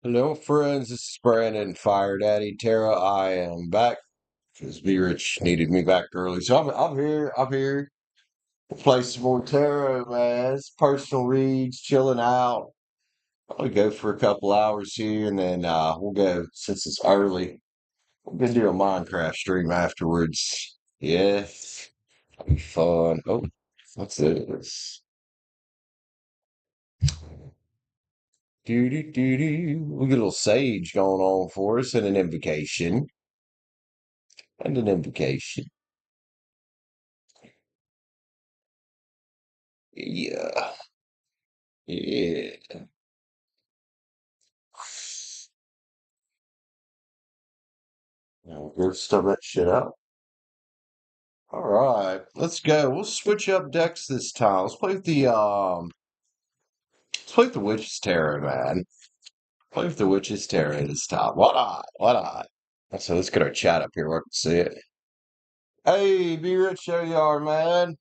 Hello, friends. This is Brandon, Fire Daddy Tara. I am back because B Rich needed me back early, so I'm here. I'm here. We'll play some more tarot, man. It's personal reads, chilling out. I'll go for a couple hours here, and then we'll go since it's early. We're gonna do a Minecraft stream afterwards. Yeah, it'll be fun. Oh, what's this? Do do do do. We get a little sage going on for us, and an invocation, and an invocation. Yeah. Yeah. Now we'll stub that shit up. All right, let's go. We'll switch up decks this time. Let's play with the Witch's Tarot, man. Play with the Witch's Tarot this time. What I? What I? So let's get our chat up here where I can see it. Hey, be rich, there you are, man.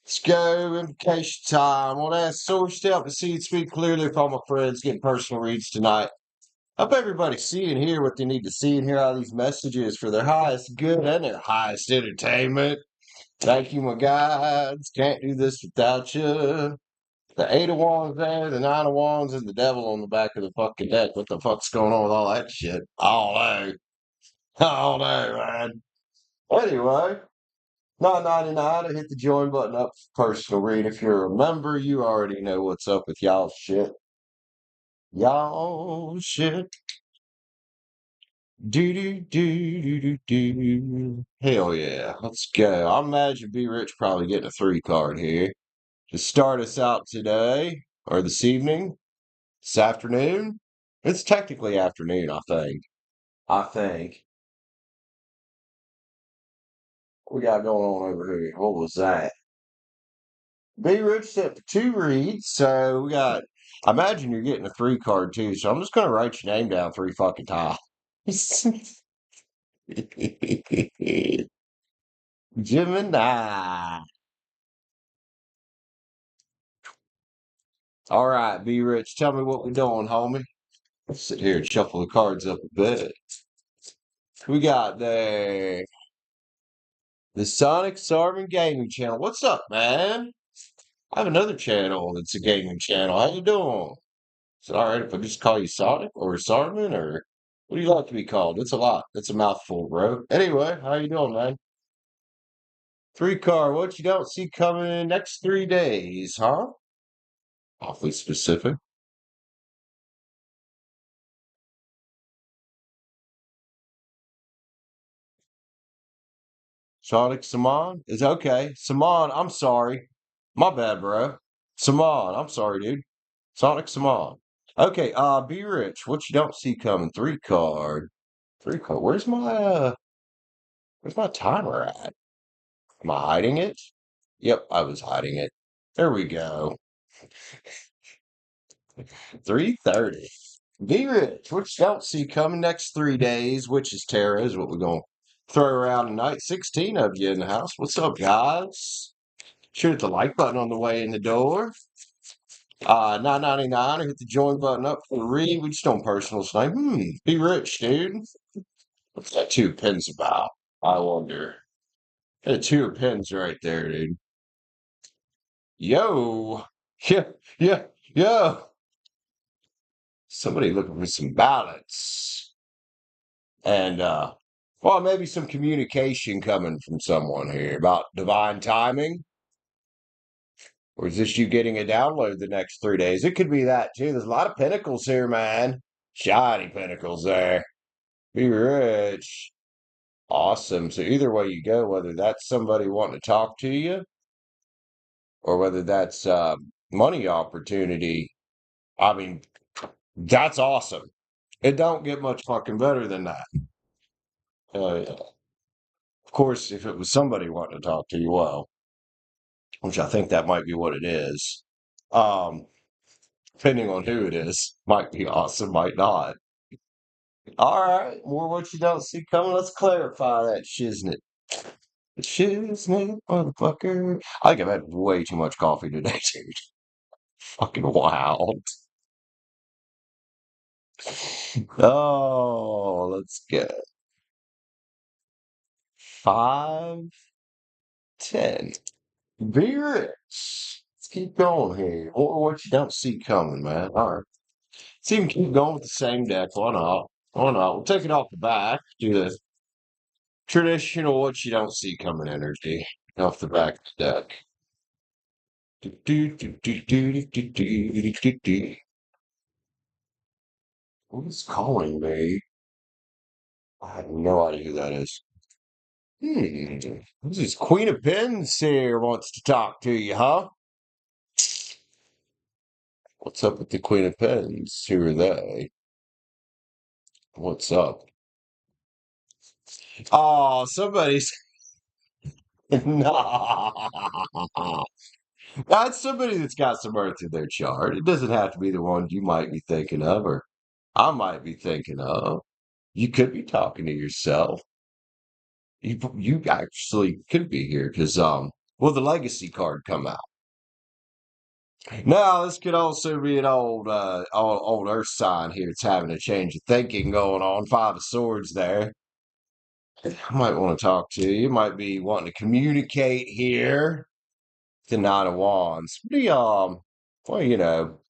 Let's go. Invocation time. Want to ask source to help me see and speak clearly for all my friends getting personal reads tonight. Hope everybody see and hear what they need to see and hear all these messages for their highest good and their highest entertainment. Thank you, my guides. Can't do this without you. The eight of wands there, the nine of wands, and the devil on the back of the fucking deck. What the fuck's going on with all that shit? I don't know. I don't know, man. Anyway, 9.99. I hit the join button up for personal read. If you're a member, you already know what's up with y'all shit. Y'all shit. Do do do do do do. Hell yeah. Let's go. I imagine B Rich probably getting a three card here to start us out today or this evening, this afternoon. It's technically afternoon, I think. I think. What we got going on over here? What was that? B Rich set for two reads, so we got. I imagine you're getting a three card too, so I'm just gonna write your name down three fucking times. Gemini. All right, B Rich, tell me what we're doing, homie. Let's sit here and shuffle the cards up a bit. We got the Sonic Sarvin Gaming Channel. What's up, man? I have another channel that's a gaming channel. How you doing? Is it all right if I just call you Sonic or Sarvin or what do you like to be called? It's a lot. It's a mouthful, bro. Anyway, how you doing, man? Three car. What you don't see coming in the next 3 days, huh? Awfully specific. Sonic Saman is okay. Saman, I'm sorry. My bad, bro. Saman, I'm sorry, dude. Sonic Saman. Okay, be rich. What you don't see coming. Three card. Three card. Where's my timer at? Am I hiding it? Yep, I was hiding it. There we go. 3:30. Be rich. What you don't see coming next 3 days, which is Tara, is what we're gonna throw around tonight. 16 of you in the house. What's up, guys? Sure hit the like button on the way in the door. 9.99. I hit the join button up for the read. We just don't personal tonight. Be rich, dude. What's that two pins about? I wonder. Hey, two pins right there, dude. Yo. Yeah, yeah, yo. Somebody looking for some balance. And well, maybe some communication coming from someone here about divine timing. Or is this you getting a download the next 3 days? It could be that too. There's a lot of pinnacles here, man. Shiny pinnacles there. Be rich. Awesome. So either way you go, whether that's somebody wanting to talk to you or whether that's money opportunity, I mean, that's awesome. It don't get much fucking better than that. Yeah. Of course, if it was somebody wanting to talk to you, well, which I think that might be what it is. Um, depending on who it is, might be awesome, might not. All right, more what you don't see coming. Let's clarify that shiznit. Shiznit, motherfucker. I think I've had way too much coffee today, dude. Fucking wild. Oh, let's get 5, 10. Beer. Let's keep going here. What you don't see coming, man. All right. See, we can keep going with the same deck. Why not? Why not? We'll take it off the back. Do the traditional what you don't see coming energy off the back of the deck. Do, do, do, do, do, do, do, do, do. Who's calling me? I have no idea who that is. This is Queen of Pens here wants to talk to you, huh? What's up with the Queen of Pens? Who are they? What's up? Oh, somebody's. Nah. That's somebody that's got some earth in their chart. It doesn't have to be the one you might be thinking of or I might be thinking of. You could be talking to yourself. You actually could be here because well the legacy card come out. Now this could also be an old earth sign here. It's having a change of thinking going on. 5 of Swords there. I might want to talk to you. You might be wanting to communicate here. The 9 of Wands. Pretty well,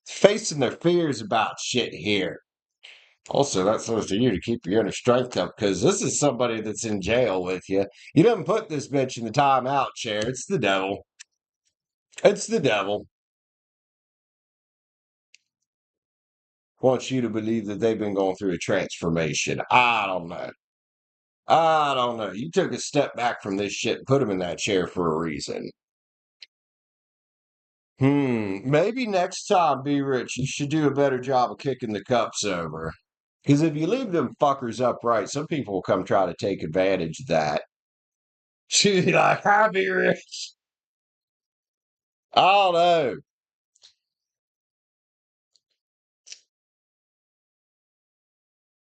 facing their fears about shit here. Also, that says to you to keep your inner strength up because this is somebody that's in jail with you. You didn't put this bitch in the timeout chair. It's the devil. It's the devil. Wants you to believe that they've been going through a transformation. I don't know. I don't know. You took a step back from this shit and put them in that chair for a reason. Maybe next time, Be Rich, you should do a better job of kicking the cups over. Because if you leave them fuckers upright, some people will come try to take advantage of that. She's like, I'll be rich. I don't know.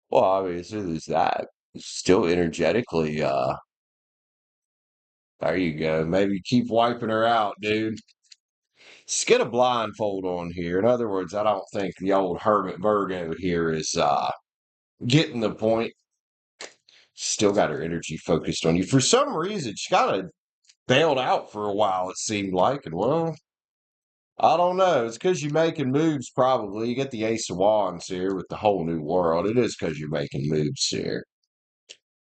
Well, I mean, so there's that. Still energetically, there you go. Maybe keep wiping her out, dude. Just get a blindfold on here. In other words, I don't think the old Hermit Virgo here is getting the point. Still got her energy focused on you. For some reason, she kind of bailed out for a while, it seemed like. And well, I don't know. It's because you're making moves, probably. You get the Ace of Wands here with the whole new world. It is because you're making moves here.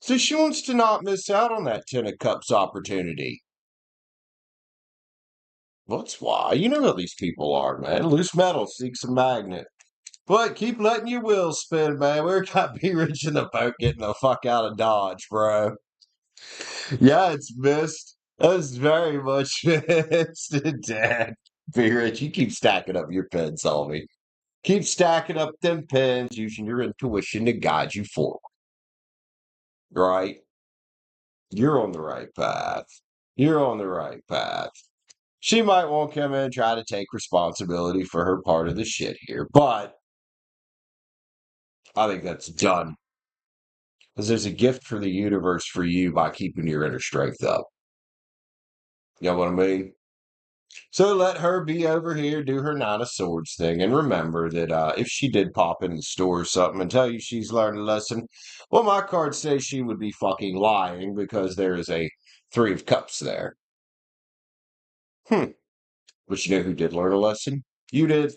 So she wants to not miss out on that 10 of Cups opportunity. That's why. You know how these people are, man. Loose metal seeks a magnet. But keep letting your wheels spin, man. We're got to be rich in the boat getting the fuck out of Dodge, bro. Yeah, it's missed. That's very much missed. Dad. Be rich. You keep stacking up your pens, homie. Keep stacking up them pens, using your intuition to guide you forward. Right? You're on the right path. You're on the right path. She might want to come in and try to take responsibility for her part of the shit here, but I think that's done. Because there's a gift for the universe for you by keeping your inner strength up. You know what I mean? So let her be over here, do her 9 of Swords thing, and remember that if she did pop in the store or something and tell you she's learned a lesson, well, my card says she would be fucking lying because there is a 3 of Cups there. But you know who did learn a lesson? You did.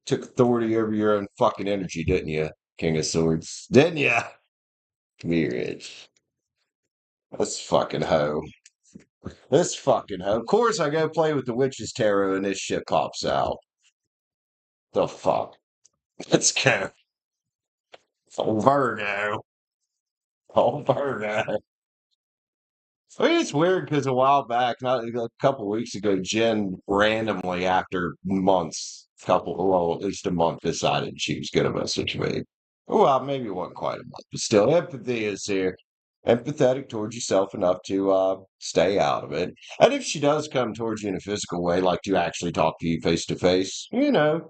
Took authority over your own fucking energy, didn't you, King of Swords? Didn't you? Weird. This fucking hoe. This fucking hoe. Of course, I go play with the Witch's Tarot and this shit pops out. The fuck? Let's go. Oh, Virgo. Oh, Virgo. I mean, it's weird because a while back, not a couple of weeks ago, Jen randomly, after months, well, at least a month, decided she was going to message me. Well, maybe it wasn't quite a month, but still, empathy is here. Empathetic towards yourself enough to stay out of it. And if she does come towards you in a physical way, like to actually talk to you face to face, you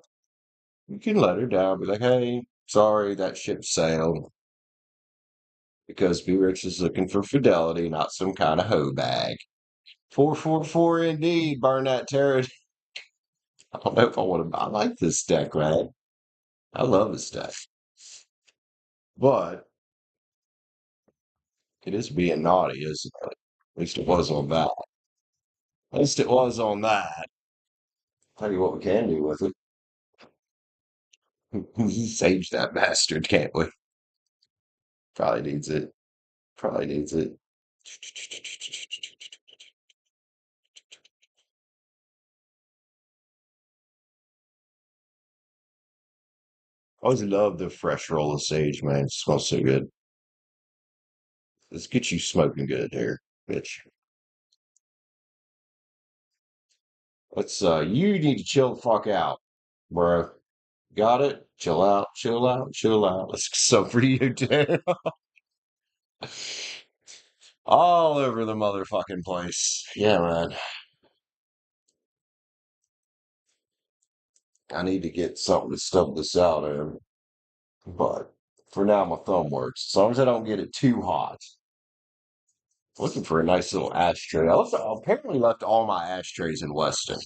can let her down. Be like, hey, sorry, that ship sailed. Because Be Rich is looking for fidelity, not some kind of hoe bag. 444 indeed. Burn that tarot. I don't know if I want to. I like this deck, man. I love his day. But it is being naughty, isn't it? At least it was on that. At least it was on that. Tell you what we can do with it. Sage that bastard, can't we? Probably needs it. Probably needs it. I always love the fresh roll of sage, man. It smells so good. Let's get you smoking good here, bitch. You need to chill the fuck out, bro. Got it? Chill out, chill out, chill out. Let's so for you too. All over the motherfucking place. Yeah, man. I need to get something to stub this out in. But for now, my thumb works. As long as I don't get it too hot. Looking for a nice little ashtray. I apparently left all my ashtrays in Weston.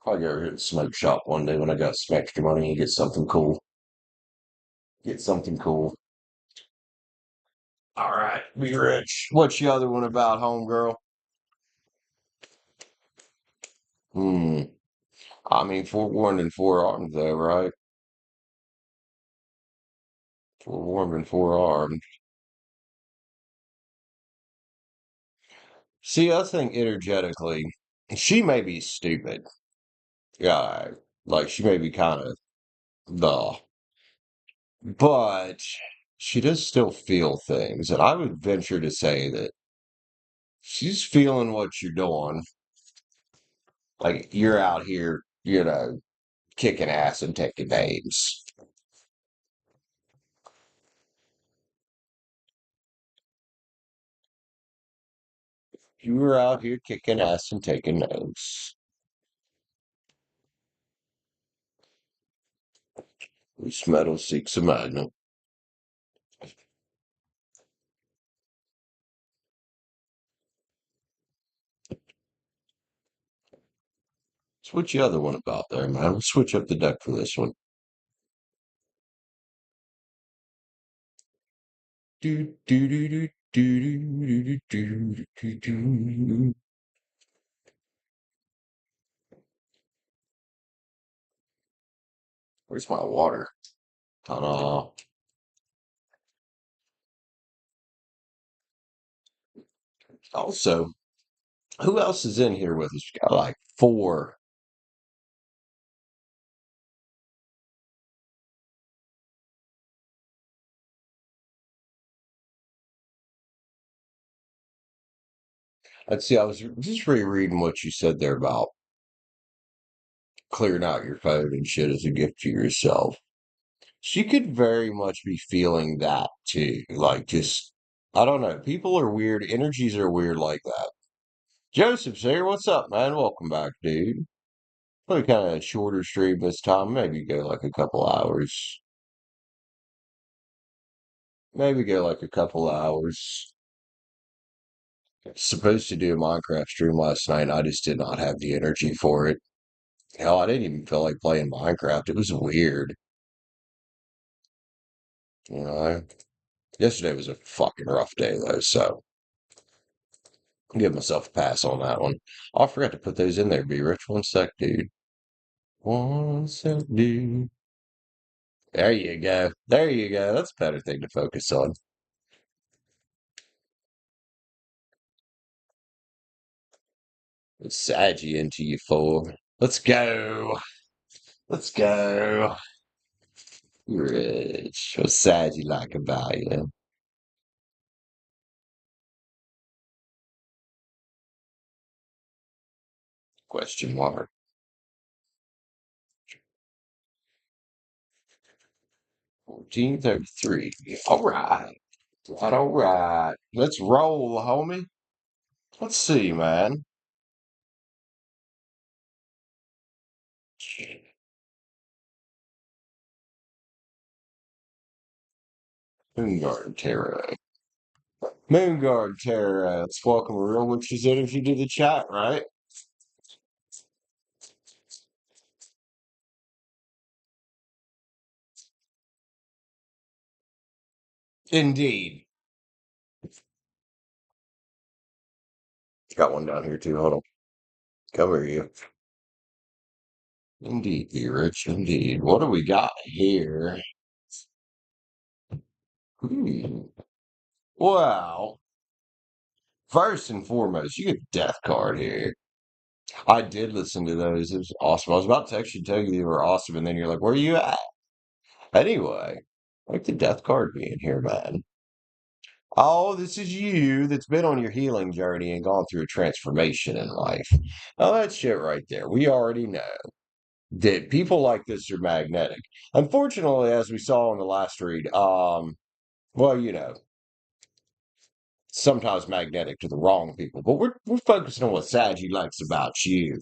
Probably go hit the smoke shop one day when I got some extra money and get something cool. Get something cool. All right, be rich. What's the other one about, homegirl? Hmm. I mean, forewarned and forearmed, though, right? Forewarned and forearmed. See, I think energetically, she may be stupid. Yeah, like she may be kind of the, but she does still feel things, and I would venture to say that she's feeling what you're doing. Like you're out here, kicking ass and taking names. You were out here kicking ass and taking names. Loose metal seeks a magnet. Switch the other one about there, man. Let's switch up the deck for this one. Do do do do do do do do do do. Where's my water? Ta-da. Also, who else is in here with us? We got like four. Let's see. I was just rereading what you said there about clearing out your phone and shit as a gift to yourself. She could very much be feeling that too. Like, just, I don't know. People are weird. Energies are weird like that. Joseph's here. What's up, man? Welcome back, dude. Probably kind of shorter stream this time. Maybe go like a couple hours. Maybe go like a couple hours. Supposed to do a Minecraft stream last night. I just did not have the energy for it. Hell, I didn't even feel like playing Minecraft. It was weird. You know, yesterday was a fucking rough day though, so I'll give myself a pass on that one. Oh, I forgot to put those in there, be rich. One sec, dude. One sec, dude. There you go. There you go. That's a better thing to focus on. What's sad you into you for? Let's go. Let's go. Rich. What's sad you like about you? Question mark. 1433. All right. All right. Let's roll, homie. Let's see, man. Moonguard Tarot. Moonguard Tarot. Let's welcome a real witch's energy to the chat, right? Indeed. Got one down here too. Hold on. Cover you. Indeed, be rich. Indeed. What do we got here? Hmm. Well, first and foremost, you get the death card here. I did listen to those. It was awesome. I was about to text you, tell you they were awesome, and then you're like, "Where are you at?" Anyway, like the death card being here, man. Oh, this is you that's been on your healing journey and gone through a transformation in life. Oh, that shit right there. We already know that people like this are magnetic. Unfortunately, as we saw in the last read, well, sometimes magnetic to the wrong people, but we're focusing on what Saggy likes about you.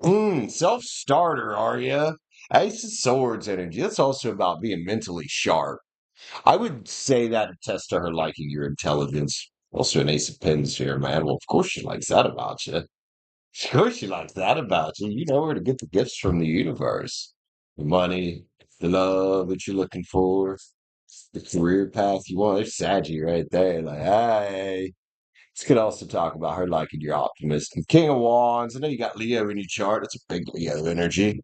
Self-starter, are you? Ace of Swords energy. That's also about being mentally sharp. I would say that attests to her liking your intelligence. Also, an Ace of Pens here, man. Well, of course she likes that about you. Of course she likes that about you. You know where to get the gifts from the universe. The money, the love that you're looking for, the career path you want. There's Saggy right there. Like, hey. This could also talk about her liking your optimist. And King of Wands. I know you got Leo in your chart. It's a big Leo energy.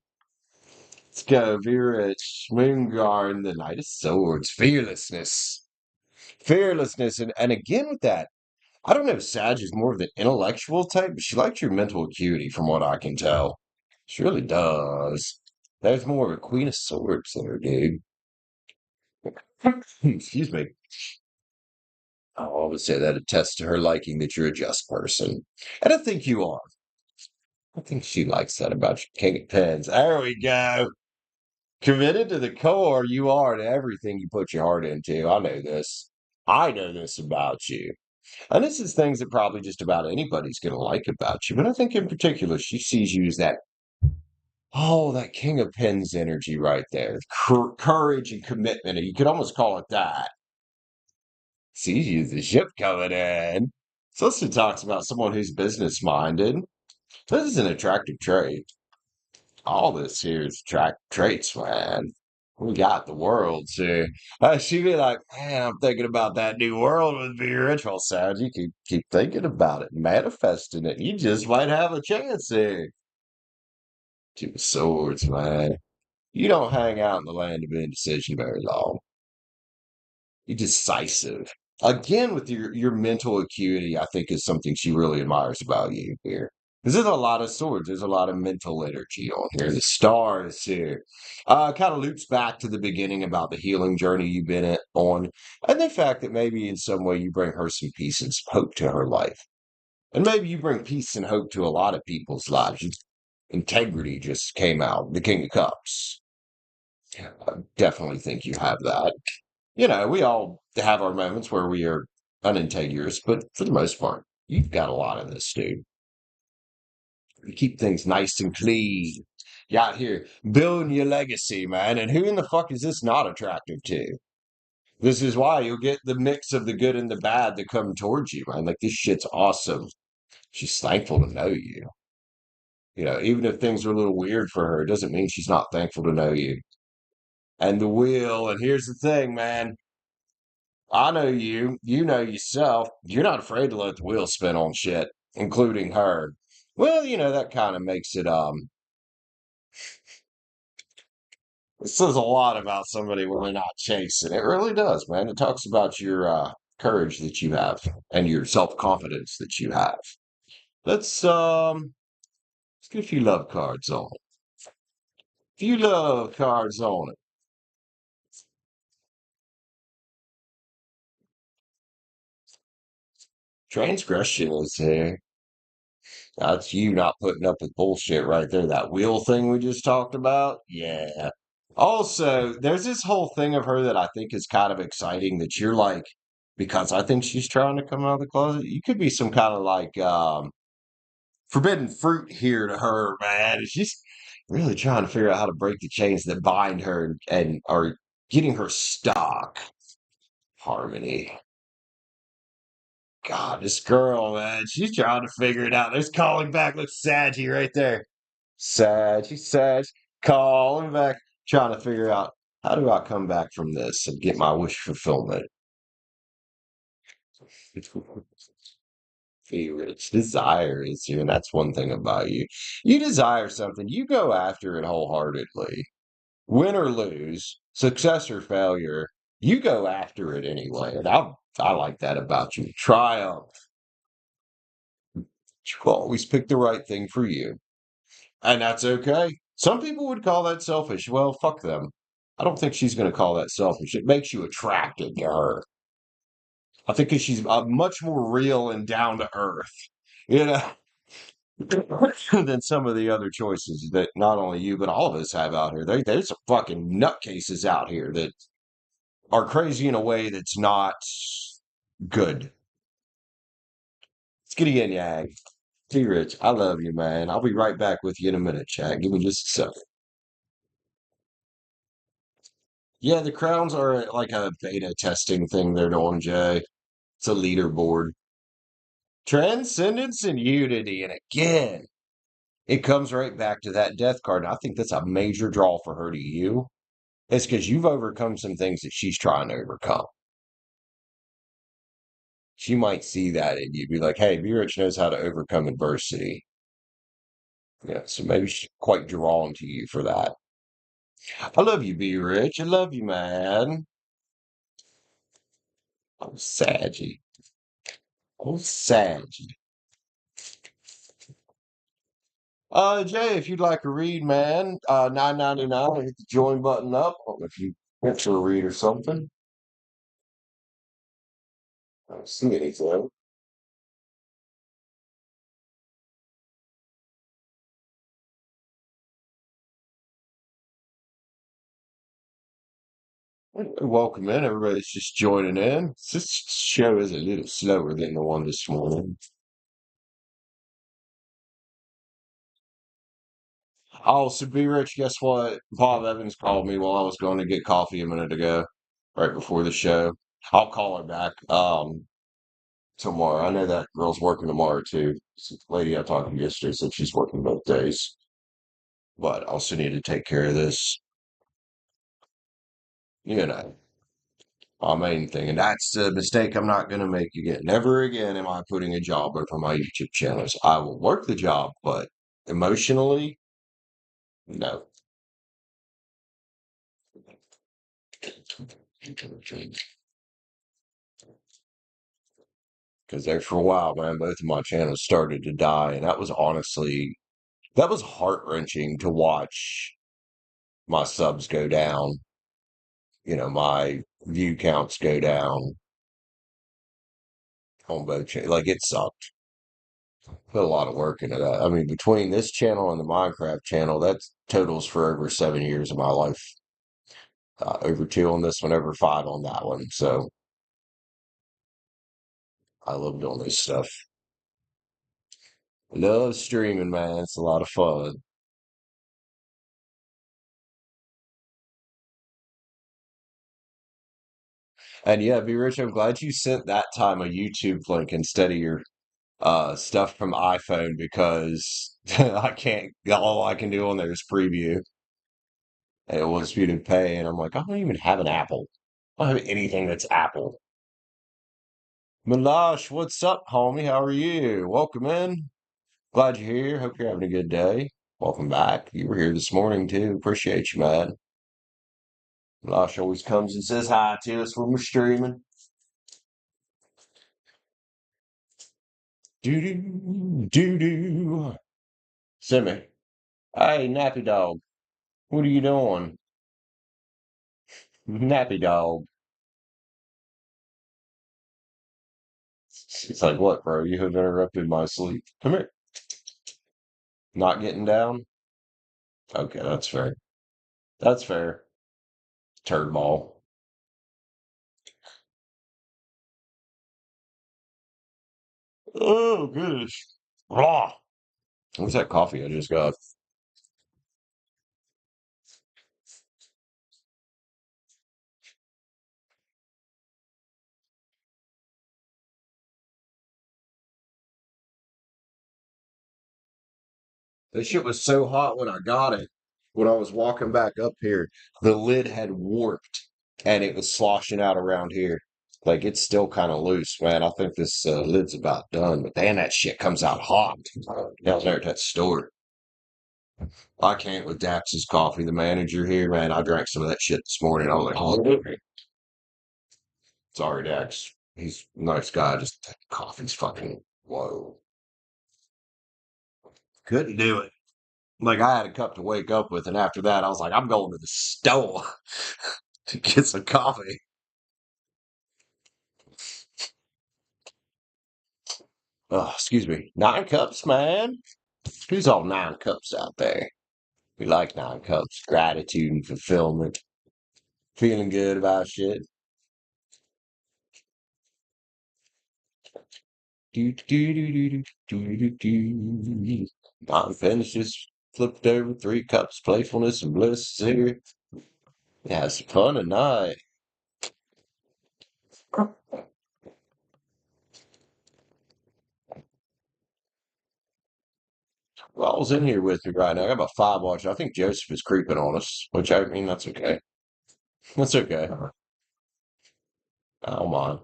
Let's go. Virich, Moonguard, the Knight of Swords. Fearlessness. Fearlessness. And again with that, I don't know if Sag is more of the intellectual type, but she likes your mental acuity from what I can tell. She really does. There's more of a Queen of Swords there, dude. Excuse me. I always say that attests to her liking that you're a just person. And I think you are. I think she likes that about you. King of Pens. There we go. Committed to the core, you are to everything you put your heart into. I know this. I know this about you. And this is things that probably just about anybody's going to like about you. But I think in particular, she sees you as that King of Pens energy right there. Courage and commitment. You could almost call it that. Sees you as a ship coming in. So this talks about someone who's business minded. This is an attractive trait. All this here is traits, man. We got the worlds here. She'd be like, man, I'm thinking about that new world with me ritual sounds. You keep thinking about it, manifesting it. You just might have a chance here. Two of Swords, man. You don't hang out in the land of indecision very long. You're decisive. Again, with your mental acuity, I think is something she really admires about you here. Because there's a lot of swords. There's a lot of mental energy on here. The stars here. Kind of loops back to the beginning about the healing journey you've been on. And the fact that maybe in some way you bring her some peace and some hope to her life. And maybe you bring peace and hope to a lot of people's lives. Integrity just came out. The King of Cups. I definitely think you have that. We all have our moments where we are unintegrous, but for the most part, you've got a lot of this, dude. You keep things nice and clean. You out here building your legacy, man. And who in the fuck is this not attractive to? This is why you'll get the mix of the good and the bad that come towards you, man. Like, this shit's awesome. She's thankful to know you. Even if things are a little weird for her, it doesn't mean she's not thankful to know you. And the wheel, and here's the thing, man. I know you. You know yourself. You're not afraid to let the wheel spin on shit, including her. Well, that kind of makes it says a lot about somebody when they're not chasing. It really does, man. It talks about your courage that you have and your self-confidence that you have. Let's get a few love cards on it. Few love cards on it. Transgression is here. That's you not putting up with bullshit right there. That wheel thing we just talked about. Yeah. Also, there's this whole thing of her that I think is kind of exciting that you're like, because I think she's trying to come out of the closet. You could be some kind of like forbidden fruit here to her, man. She's really trying to figure out how to break the chains that bind her and are getting her stuck. Harmony. God, this girl, man, she's trying to figure it out. There's calling back. Look, Saggy right there. Saggy, Sag, calling back, trying to figure out how do I come back from this and get my wish fulfillment. Favorites, desire is you, and that's one thing about you. You desire something, you go after it wholeheartedly. Win or lose, success or failure, you go after it anyway. And I like that about you. Triumph. You always pick the right thing for you. And that's okay. Some people would call that selfish. Well, fuck them. I don't think she's going to call that selfish. It makes you attracted to her. I think 'cause she's much more real and down to earth, you know, than some of the other choices that not only you, but all of us have out here. There's some fucking nutcases out here that are crazy in a way that's not good. It's getting yin yang. T Rich, I love you, man. I'll be right back with you in a minute, chat. Give me just a second. Yeah, the crowns are like a beta testing thing they're doing, Jay. It's a leaderboard. Transcendence and unity. And again, it comes right back to that death card. I think that's a major draw for her to you. It's because you've overcome some things that she's trying to overcome. She might see that in you, be like, hey, Rich knows how to overcome adversity. Yeah, so maybe she's quite drawn to you for that. I love you, B Rich. I love you, man. Oh, Saggy. Oh, Saggy. Jay, if you'd like a read, man, 9.99. Hit the join button up. I don't know if you want to read or something. I don't see anything. Welcome in. Everybody's just joining in. This show is a little slower than the one this morning. Oh, so B Rich, guess what? Bob Evans called me while I was going to get coffee a minute ago, right before the show. I'll call her back tomorrow. I know that girl's working tomorrow too. The lady I talked to yesterday said she's working both days, but I also need to take care of this, you know, my main thing. And that's the mistake I'm not going to make again. Never again am I putting a job over my YouTube channels. I will work the job, but emotionally, no. Because there for a while, man, both of my channels started to die. And that was honestly, that was heart wrenching to watch my subs go down, my view counts go down on both channels. Like it sucked. Put a lot of work into that. I mean, between this channel and the Minecraft channel, that totals for over 7 years of my life. Over 2 on this one, over 5 on that one. So I love doing this stuff. Love streaming, man. It's a lot of fun. And yeah, be rich. I'm glad you sent that time a YouTube link instead of your stuff from iPhone because I can't. All I can do on there is preview, and it wants me to pay. And I'm like, I don't even have an Apple. I don't have anything that's Apple. Milash, what's up, homie? How are you? Welcome in. Glad you're here. Hope you're having a good day. Welcome back. You were here this morning too. Appreciate you, man. Milash always comes and says hi to us when we're streaming. Doo doo doo doo. Simmy. Hey, nappy dog. What are you doing? Nappy dog. It's like, what, bro? You have interrupted my sleep. Come here. Not getting down? Okay, that's fair. That's fair. Turd ball. Oh, goodness. Blah. What's that coffee I just got? That shit was so hot when I got it. When I was walking back up here, the lid had warped and it was sloshing out around here. Like it's still kind of loose, man. I think this lid's about done, but damn, that shit comes out hot down there at that store. I can't with Dax's coffee, the manager here, man. I drank some of that shit this morning. I was like, oh, sorry, Dax. He's a nice guy. Just coffee's fucking whoa. Couldn't do it. Like I had a cup to wake up with, and after that, I was like, I'm going to the store to get some coffee. Oh, excuse me. 9 cups, man. Who's all 9 cups out there? We like 9 cups. Gratitude and fulfillment. Feeling good about shit. Do, do, do, do, do, do, do. I'm finished. Just flipped over 3 cups. Playfulness and bliss here. Yeah, it's fun tonight. Well, I was in here with me right now. I got about 5 watches. I think Joseph is creeping on us, which I mean, that's okay. That's okay. I don't mind.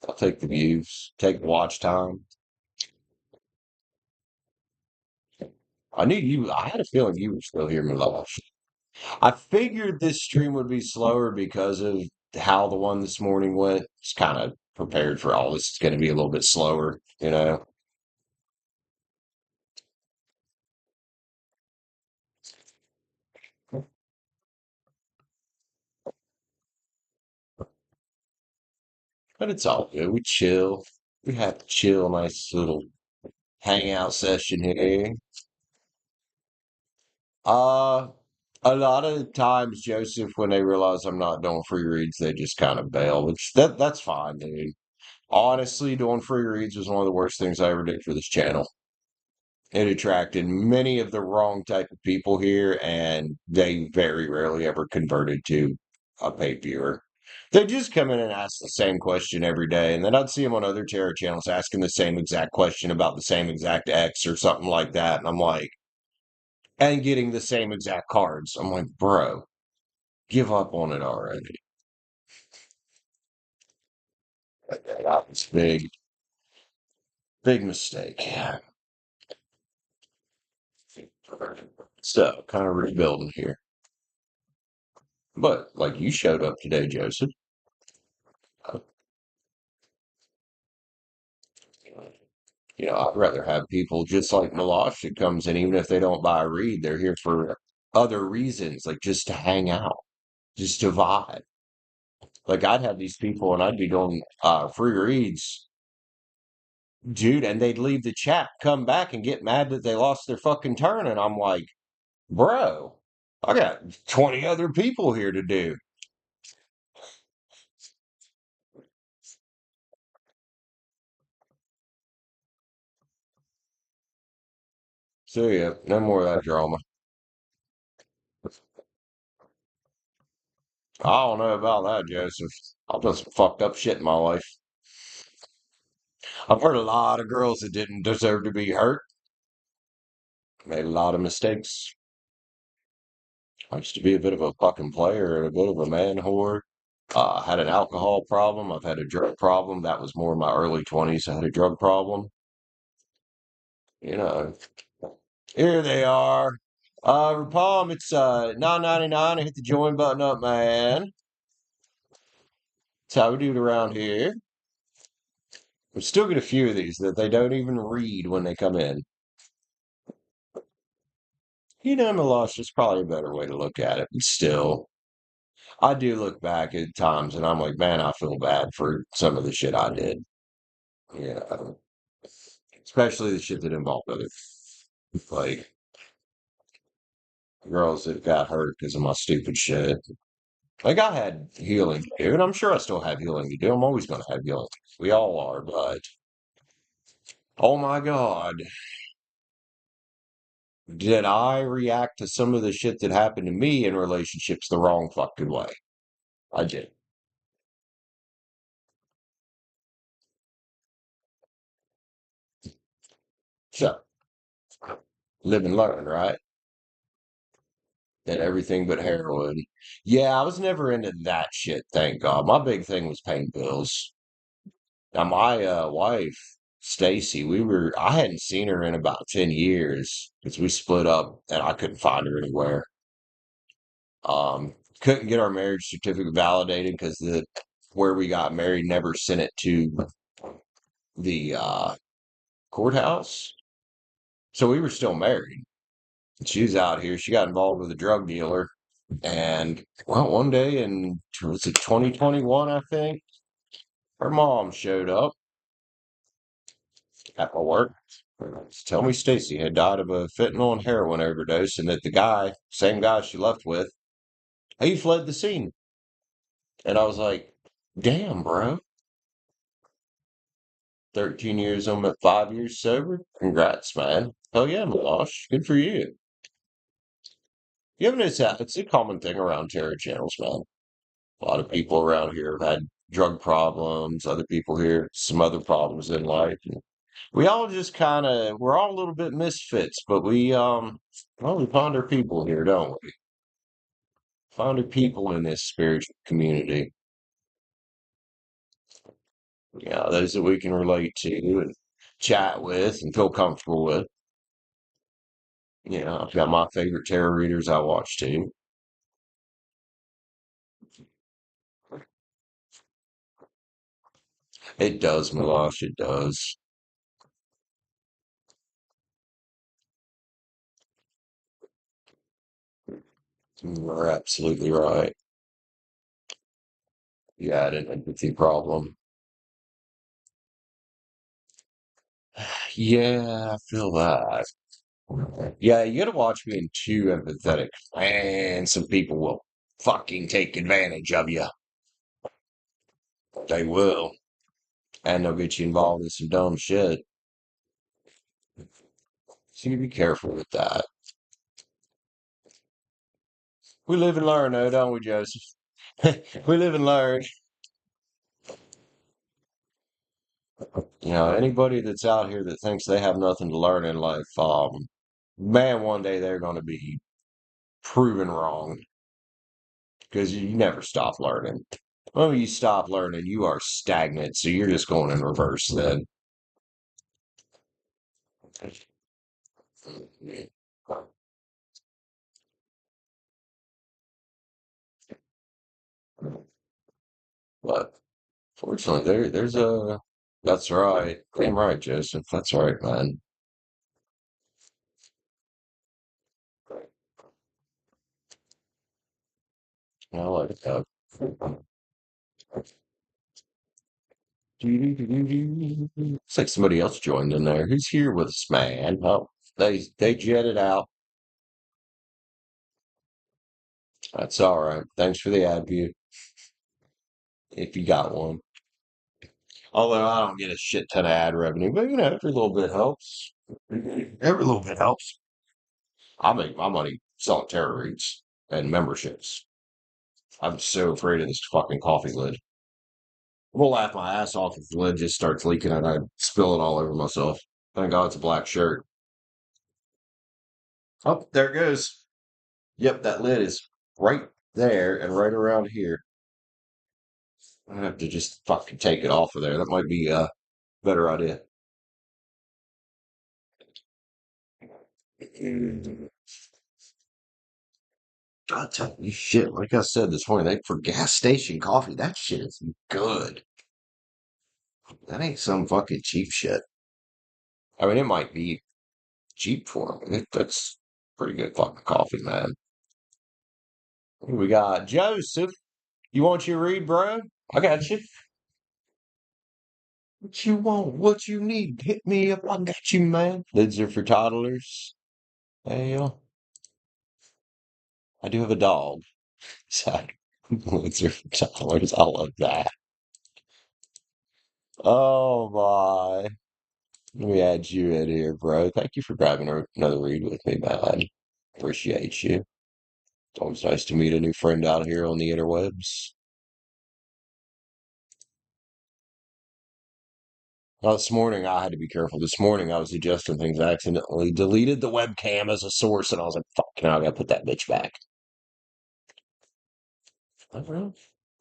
I'll take the views, take watch time. I knew you. I had a feeling you were still here, Milosh. I figured this stream would be slower because of how the one this morning went. It's kind of prepared for all this. It's going to be a little bit slower, you know. But it's all good. We chill. We have a chill, nice little hangout session here. Uh, a lot of times, Joseph, when they realize I'm not doing free reads, they just kind of bail, which that's fine, dude. Honestly, doing free reads was one of the worst things I ever did for this channel. It attracted many of the wrong type of people here, and they very rarely ever converted to a paid viewer. They just come in and ask the same question every day, and then I'd see them on other terror channels asking the same exact question about the same exact X or something like that, and I'm like, and getting the same exact cards. I'm like, bro, give up on it already. That was big, big mistake. So, kind of rebuilding here. But, like, you showed up today, Joseph. Uh, I'd rather have people just like Milosh that comes in, even if they don't buy a read, they're here for other reasons, like just to hang out, just to vibe. Like, I'd have these people and I'd be doing free reads, dude, and they'd leave the chat, come back and get mad that they lost their fucking turn. And I'm like, bro, I got 20 other people here to do. So, yeah, no more of that drama. I don't know about that, Joseph. I've done some fucked up shit in my life. I've heard a lot of girls that didn't deserve to be hurt, made a lot of mistakes. I used to be a bit of a fucking player and a bit of a man whore. Had an alcohol problem. I've had a drug problem. That was more in my early 20s. I had a drug problem. You know, here they are. Palm, it's 9.99. I hit the join button up, man. That's how we do it around here. We still get a few of these that they don't even read when they come in. Milosh is probably a better way to look at it, but still, I do look back at times and I'm like, man, I feel bad for some of the shit I did. Yeah, especially the shit that involved other, like girls that got hurt because of my stupid shit. Like I had healing to do, and I'm sure I still have healing to do. I'm always going to have healing. We all are, but oh my God, did I react to some of the shit that happened to me in relationships the wrong fucking way? I did. So live and learn, right? and everything but heroin. Yeah, I was never into that shit, thank God. My big thing was paying bills. Now my wife, Stacie, I hadn't seen her in about 10 years because we split up and I couldn't find her anywhere. Couldn't get our marriage certificate validated because the where we got married never sent it to the courthouse. So we were still married. She was out here. She got involved with a drug dealer. And well, one day in was it 2021, I think, her mom showed up at my work to tell me Stacie had died of a fentanyl and heroin overdose, and that the guy, same guy she left with, he fled the scene. And I was like, damn, bro. 13 years, I'm at 5 years sober. Congrats, man. Hell yeah, Milosh. Good for you. You haven't noticed that? It's a common thing around terror channels, man. A lot of people around here have had drug problems, other people here, some other problems in life. And we all just we're all a little bit misfits, but well, we find our people here, don't we? Find our people in this spiritual community. Yeah, those that we can relate to and chat with and feel comfortable with. I've got my favorite tarot readers I watch too. It does, Milosh, it does. You're absolutely right. You had an empathy problem. Yeah, I feel that. Yeah, you gotta watch being too empathetic. And some people will fucking take advantage of you. They will. And they'll get you involved in some dumb shit. So you be careful with that. We live and learn, though, don't we, Joseph? We live and learn. Anybody that's out here that thinks they have nothing to learn in life, man, one day they're going to be proven wrong because you never stop learning. When you stop learning, you are stagnant, so you're just going in reverse then. But fortunately, there's a. That's right. Damn right, Joseph. That's right, man. I like that. It's like somebody else joined in there. Who's here with us, man? Oh, they jetted out. That's all right. Thanks for the ad view, if you got one. Although I don't get a shit ton of ad revenue, but every little bit helps. Every little bit helps. I make my money selling tarot reads and memberships. I'm so afraid of this fucking coffee lid. I'm gonna laugh my ass off if the lid just starts leaking and I spill it all over myself. Thank God it's a black shirt. Oh, there it goes. Yep, that lid is right there and right around here. I have to just fucking take it off of there. That might be a better idea. I'll tell you shit. Like I said this morning, for gas station coffee, that shit is good. That ain't some fucking cheap shit. I mean, it might be cheap for them. That's pretty good fucking coffee, man. We got Joseph. You want your read, bro? I got you. What you want? What you need? Hit me up. I got you, man. Lids are for toddlers. Hell, I do have a dog. So, lids are for toddlers. I love that. Oh my. Let me add you in here, bro. Thank you for grabbing another read with me, man. Appreciate you. It's always nice to meet a new friend out here on the interwebs. This morning, I had to be careful. This morning, I was adjusting things. I accidentally deleted the webcam as a source, and I was like, fuck, now I gotta put that bitch back. I don't know.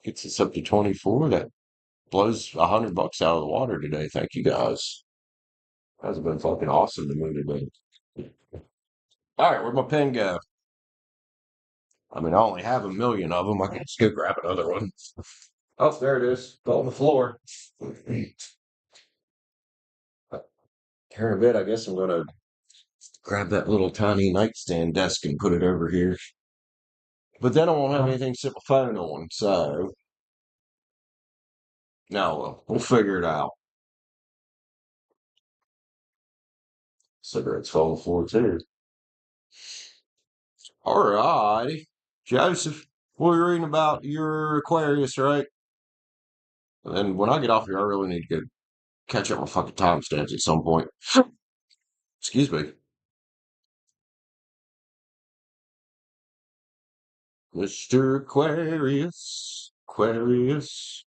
Gets us up to 24. That blows $100 out of the water today. Thank you guys. That's been fucking awesome to move today. All right, where'd my pen go? I mean, I only have a million of them. I can just go grab another one. Oh, there it is. It's on the floor. Here in a bit, I guess I'm gonna grab that little tiny nightstand desk and put it over here. But then I won't have anything to sit my phone on, so no, we'll figure it out. Cigarettes fall on the floor too. All righty. Joseph, we're reading about your Aquarius, right? And then when I get off here, I really need to go catch up my fucking timestamps at some point. Excuse me. Mr. Aquarius. Aquarius.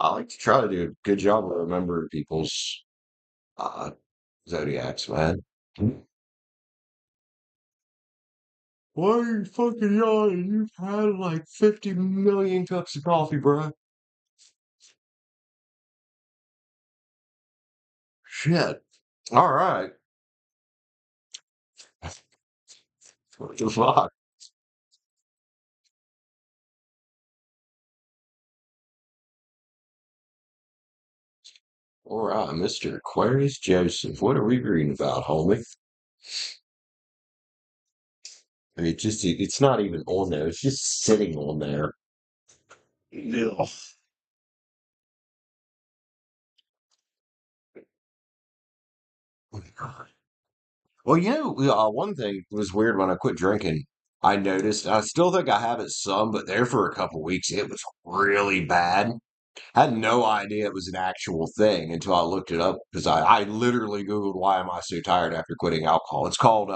I like to try to do a good job of remembering people's uh, zodiacs, man. Why are you fucking yawning? You've had like 50 million cups of coffee, bro. Shit. All right. What the fuck? All right, Mr. Aquarius Joseph. What are we reading about, homie? I mean, it's not even on there. It's just sitting on there. Ugh. Oh my God. Well, one thing was weird when I quit drinking. I noticed, I still think I have it some, but there for a couple weeks, it was really bad. I had no idea it was an actual thing until I looked it up because I literally Googled why am I so tired after quitting alcohol. It's called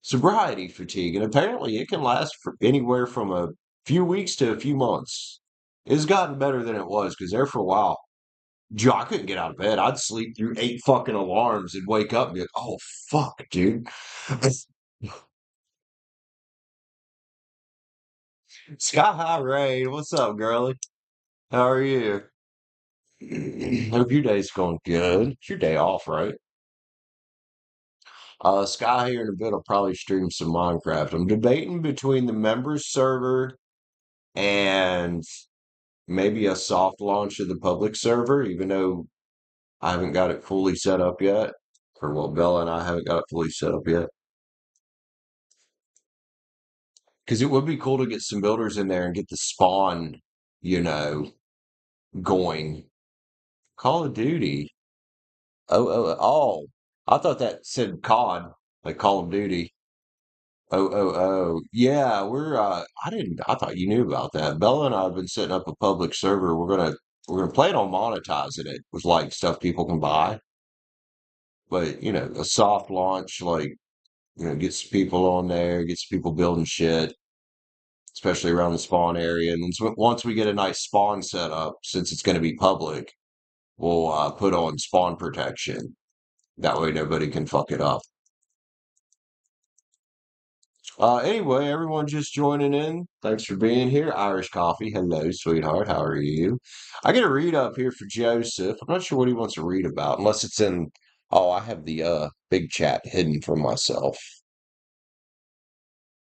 sobriety fatigue, and apparently it can last for anywhere from a few weeks to a few months. It's gotten better than it was because there for a while, I couldn't get out of bed. I'd sleep through 8 fucking alarms and wake up and be like, "Oh fuck, dude." Sky High Rain, what's up, girlie? How are you? Hope your day's going good. It's your day off, right? Sky here in a bit. I'll probably stream some Minecraft. I'm debating between the members server and maybe a soft launch of the public server, even though I haven't got it fully set up yet. Or well, Bella and I haven't got it fully set up yet. Because it would be cool to get some builders in there and get the spawn, you know, going. Call of Duty. Oh. I thought that said COD, like Call of Duty. Oh. Yeah, I thought you knew about that. Bella and I have been setting up a public server. We're gonna plan on monetizing it with like stuff people can buy. But a soft launch, like, get some people on there, get some people building shit, especially around the spawn area. And then once we get a nice spawn set up, since it's gonna be public, we'll put on spawn protection. That way nobody can fuck it up. Anyway, everyone just joining in. Thanks for being here. Irish Coffee. Hello, sweetheart. How are you? I get a read up here for Joseph. I'm not sure what he wants to read about, unless it's in. Oh, I have the big chat hidden from myself.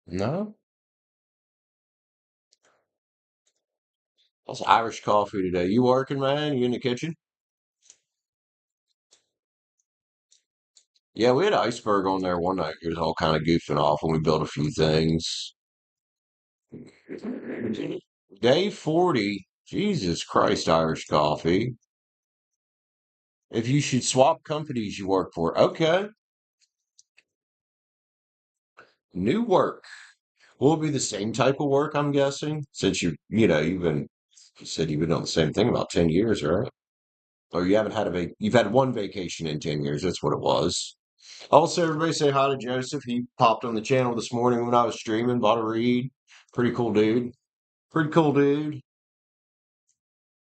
No, that's Irish Coffee today. You working, man? You in the kitchen? Yeah, we had an iceberg on there one night. He was all kind of goofing off, and we built a few things. Day 40. Jesus Christ, Irish Coffee. If you should swap companies you work for, okay. New work. Will it be the same type of work, I'm guessing? Since you said you've been on the same thing about 10 years, right? Or you haven't had you've had one vacation in 10 years. That's what it was. Also, everybody say hi to Joseph. He popped on the channel this morning when I was streaming, bought a read. Pretty cool dude. Pretty cool dude.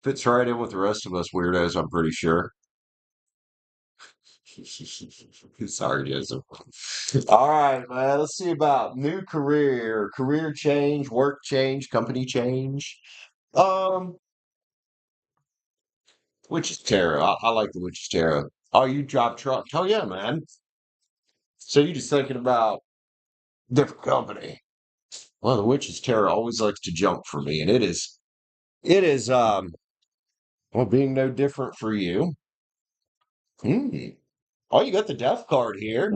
Fits right in with the rest of us weirdos, I'm pretty sure. Sarcasm. All right, man. Let's see about new career change, work change, company change. Um, Witch's Tarot. I like the Witch's Tarot. Oh, you drive truck? Oh yeah, man. So you just thinking about different company. Well, the Witch's Tarot always likes to jump for me, and it is well being no different for you. Hmm. Oh, you got the death card here.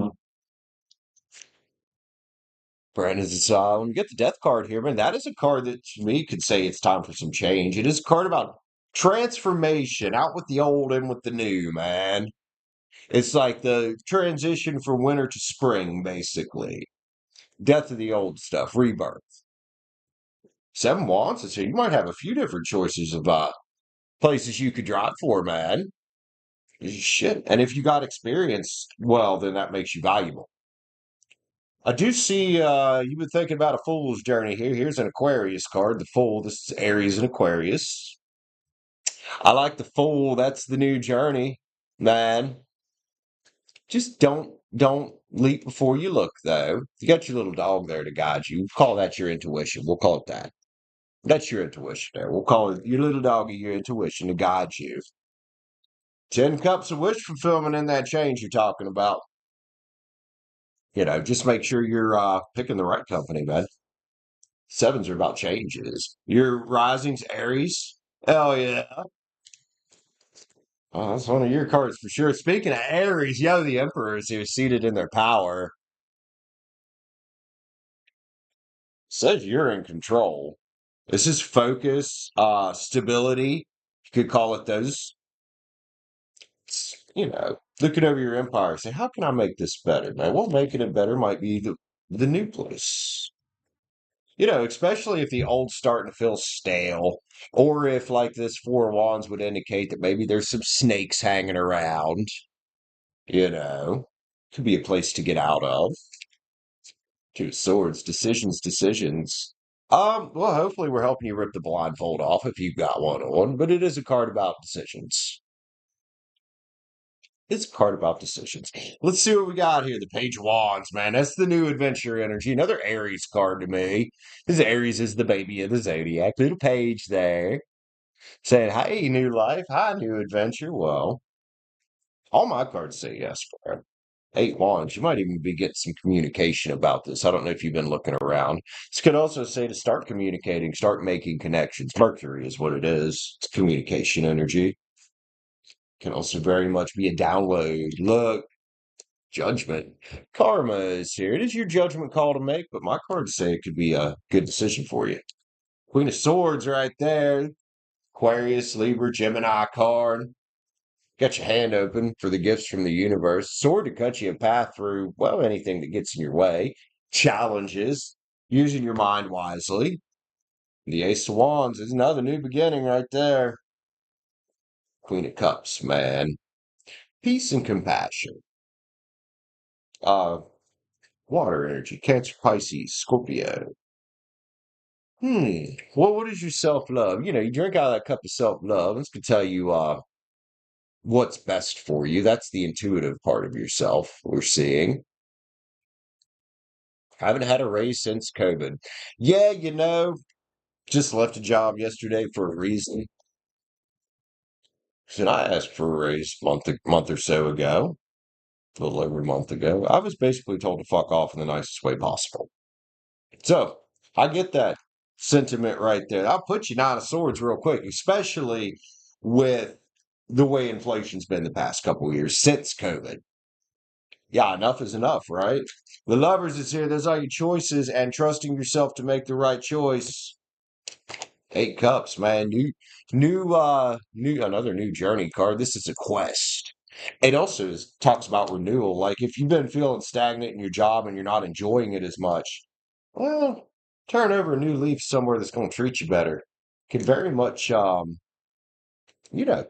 Brandon's when you get the death card here, man, that is a card that to me could say it's time for some change. It is a card about transformation, out with the old, in with the new, man. It's like the transition from winter to spring, basically. Death of the old stuff, rebirth. Seven Wands, so you might have a few different choices of places you could drive for, man. Shit. And if you got experience, well, then that makes you valuable. I do see you've been thinking about a fool's journey here. Here's an Aquarius card. The Fool. This is Aries and Aquarius. I like the Fool. That's the new journey, man. Just don't leap before you look, though. You got your little dog there to guide you. We'll call that your intuition. We'll call it that. That's your intuition there. We'll call it your little doggy, your intuition to guide you. 10 cups of wish fulfillment in that change you're talking about. Just make sure you're picking the right company, man. Sevens are about changes. Your rising's Aries. Hell yeah. Oh, that's one of your cards for sure. Speaking of Aries, the Emperors who are seated in their power. Says you're in control. This is focus, stability. You could call it those. Looking over your empire, say, how can I make this better, man? Well, making it better might be the new place. Especially if the old's starting to feel stale, or if like this Four of Wands would indicate that maybe there's some snakes hanging around. Could be a place to get out of. Two of Swords, decisions. Well, hopefully we're helping you rip the blindfold off if you've got one on, but it is a card about decisions. It's a card about decisions. Let's see what we got here. The Page of Wands, man. That's the new adventure energy. Another Aries card to me. This Aries is the baby of the zodiac. Little page there saying, hey, new life. Hi, new adventure. Well, all my cards say yes for it. 8 Wands. You might even be getting some communication about this. I don't know if you've been looking around. This could also say to start communicating, start making connections. Mercury is what it is. It's communication energy. Can also very much be a download. Look, judgment. Karma is here. It is your judgment call to make, but my cards say it could be a good decision for you. Queen of Swords right there. Aquarius, Libra, Gemini card. Got your hand open for the gifts from the universe. Sword to cut you a path through, well, anything that gets in your way. Challenges. Using your mind wisely. The Ace of Wands is another new beginning right there. Queen of Cups, man. Peace and compassion. Uh, Water energy. Cancer, Pisces, Scorpio. Well, what is your self-love? You drink out of that cup of self-love. This could tell you what's best for you. That's the intuitive part of yourself we're seeing. Haven't had a raise since COVID. Yeah, just left a job yesterday for a reason. And I asked for a raise month or so ago, a little over a month ago. I was basically told to fuck off in the nicest way possible. So I get that sentiment right there. I'll put you 9 of Swords real quick, especially with the way inflation's been the past couple of years since COVID. Yeah, enough is enough, right? The Lovers is here. Those are your choices, and trusting yourself to make the right choice. 8 cups, man. Another new journey card. This is a quest. It also talks about renewal. Like if you've been feeling stagnant in your job and you're not enjoying it as much, well, turn over a new leaf somewhere that's going to treat you better. Can very much, you know,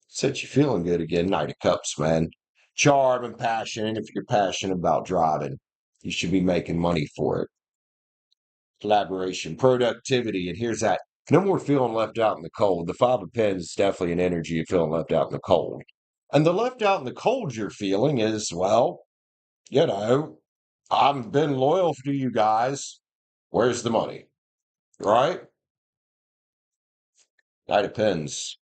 set you feeling good again. 9 of Cups, man. Charm and passion. And if you're passionate about driving, you should be making money for it. Collaboration, productivity, and here's that. No more feeling left out in the cold. The 5 of Pens is definitely an energy of feeling left out in the cold. And the left out in the cold you're feeling is, well, you know, I've been loyal to you guys. Where's the money? Right? That depends.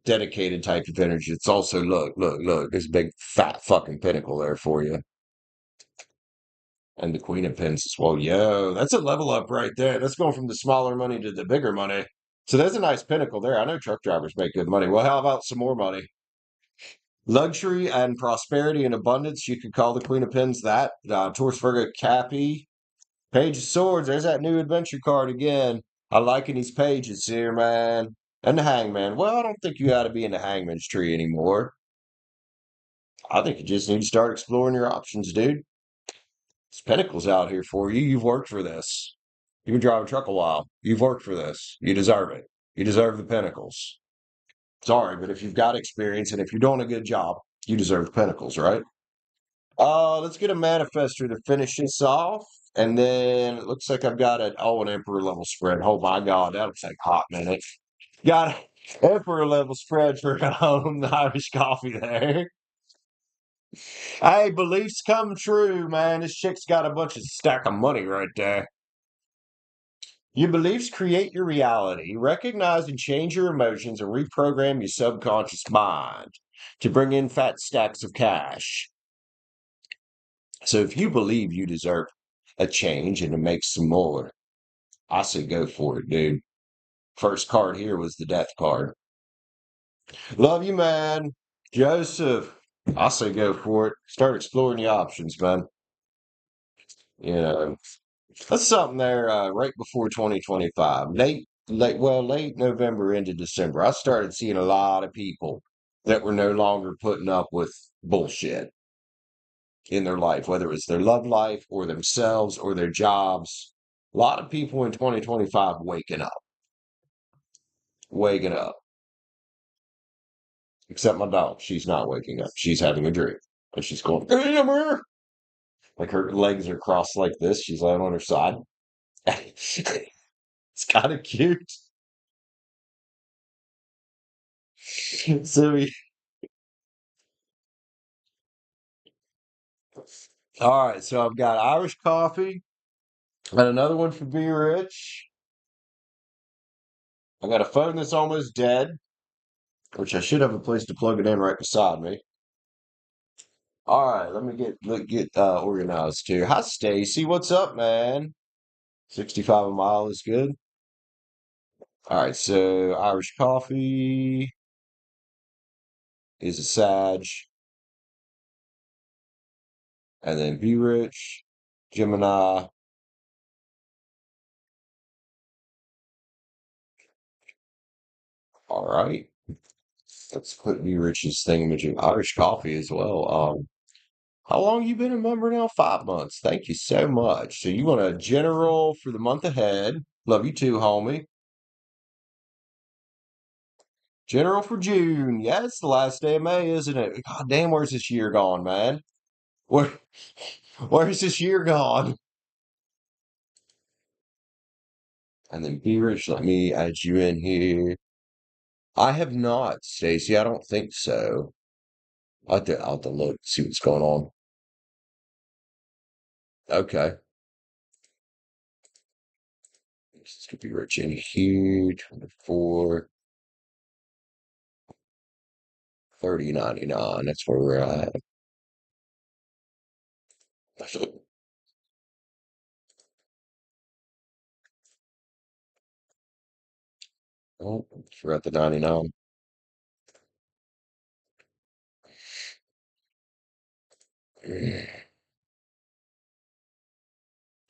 Dedicated type of energy. It's also, look, there's a big fat fucking pinnacle there for you. And the Queen of Pens as well. Yo, that's a level up right there. That's going from the smaller money to the bigger money. So there's a nice pinnacle there. I know truck drivers make good money. Well, how about some more money? Luxury and prosperity and abundance. You could call the Queen of Pens that. Taurus Virgo Cappy. Page of Swords. There's that new adventure card again. I liking these pages here, man. And the Hangman. Well, I don't think you ought to be in the Hangman's tree anymore. I think you just need to start exploring your options, dude. This Pinnacle's out here for you. You've worked for this. You've been driving a truck a while. You've worked for this. You deserve it. You deserve the Pinnacles. Sorry, but if you've got experience and if you're doing a good job, you deserve the Pinnacles, right? Let's get a manifester to finish this off. And then it looks like I've got an Emperor level spread. Oh my God, that'll take a hot minute. Got an Emperor level spread for the Irish Coffey there. Hey, beliefs come true, man. This chick's got a bunch of stack of money right there. Your beliefs create your reality. Recognize and change your emotions and reprogram your subconscious mind to bring in fat stacks of cash. So if you believe you deserve a change and to make some more, I say go for it, dude. First card here was the death card. Love you, man. Joseph, I say go for it. Start exploring the options, man. You know, that's something there right before 2025. Late November into December. I started seeing a lot of people that were no longer putting up with bullshit in their life, whether it was their love life or themselves or their jobs. A lot of people in 2025 waking up, except my dog. She's not waking up. She's having a dream. And she's going, "Hammer!" Like her legs are crossed like this. She's laying on her side. It's kind of cute. So all right, so I've got Irish Coffey and another one for Be Rich. I got a phone that's almost dead, which I should have a place to plug it in right beside me. All right, let me get organized here. Hi, Stacie. What's up, man? 65 a mile is good. All right, so Irish Coffey is a Sag, and then Be Rich, Gemini. All right, let's put Be Rich's thingamajig. Irish Coffey as well. How long you been a member now? 5 months. Thank you so much. So you want a general for the month ahead. Love you too, homie. General for June. Yeah, it's the last day of May, isn't it? God damn, where's this year gone, man? Where where's this year gone? And then Be Rich, let me add you in here. I have not, Stacie. I don't think so. I'll have to look, see what's going on. Okay. This could Be Rich in here. 24, 30.99. That's where we're at. Oh, forgot the 99.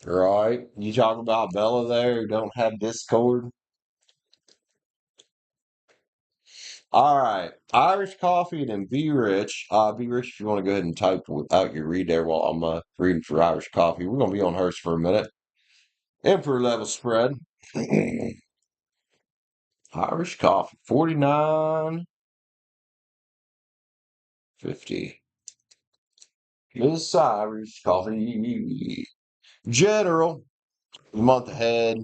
Right. You talk about Bella there who don't have Discord. All right. Irish Coffey and then Be Rich. Be Rich, if you want to go ahead and type out your read there while I'm reading for Irish Coffey. We're going to be on hers for a minute. Emperor level spread. Irish Coffey, 49.50. Miss Irish Coffey. General, the month ahead.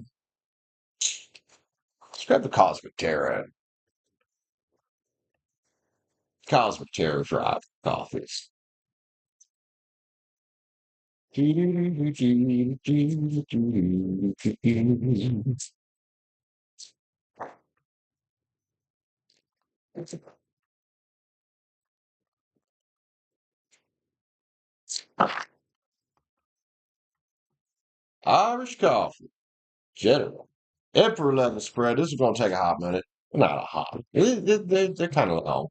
Let's grab the Cosmic Tarot. Cosmic Terror Drive coffees. Irish coffee, general. Emperor level spread. This is going to take a hot minute. Not a hot. They're kind of long.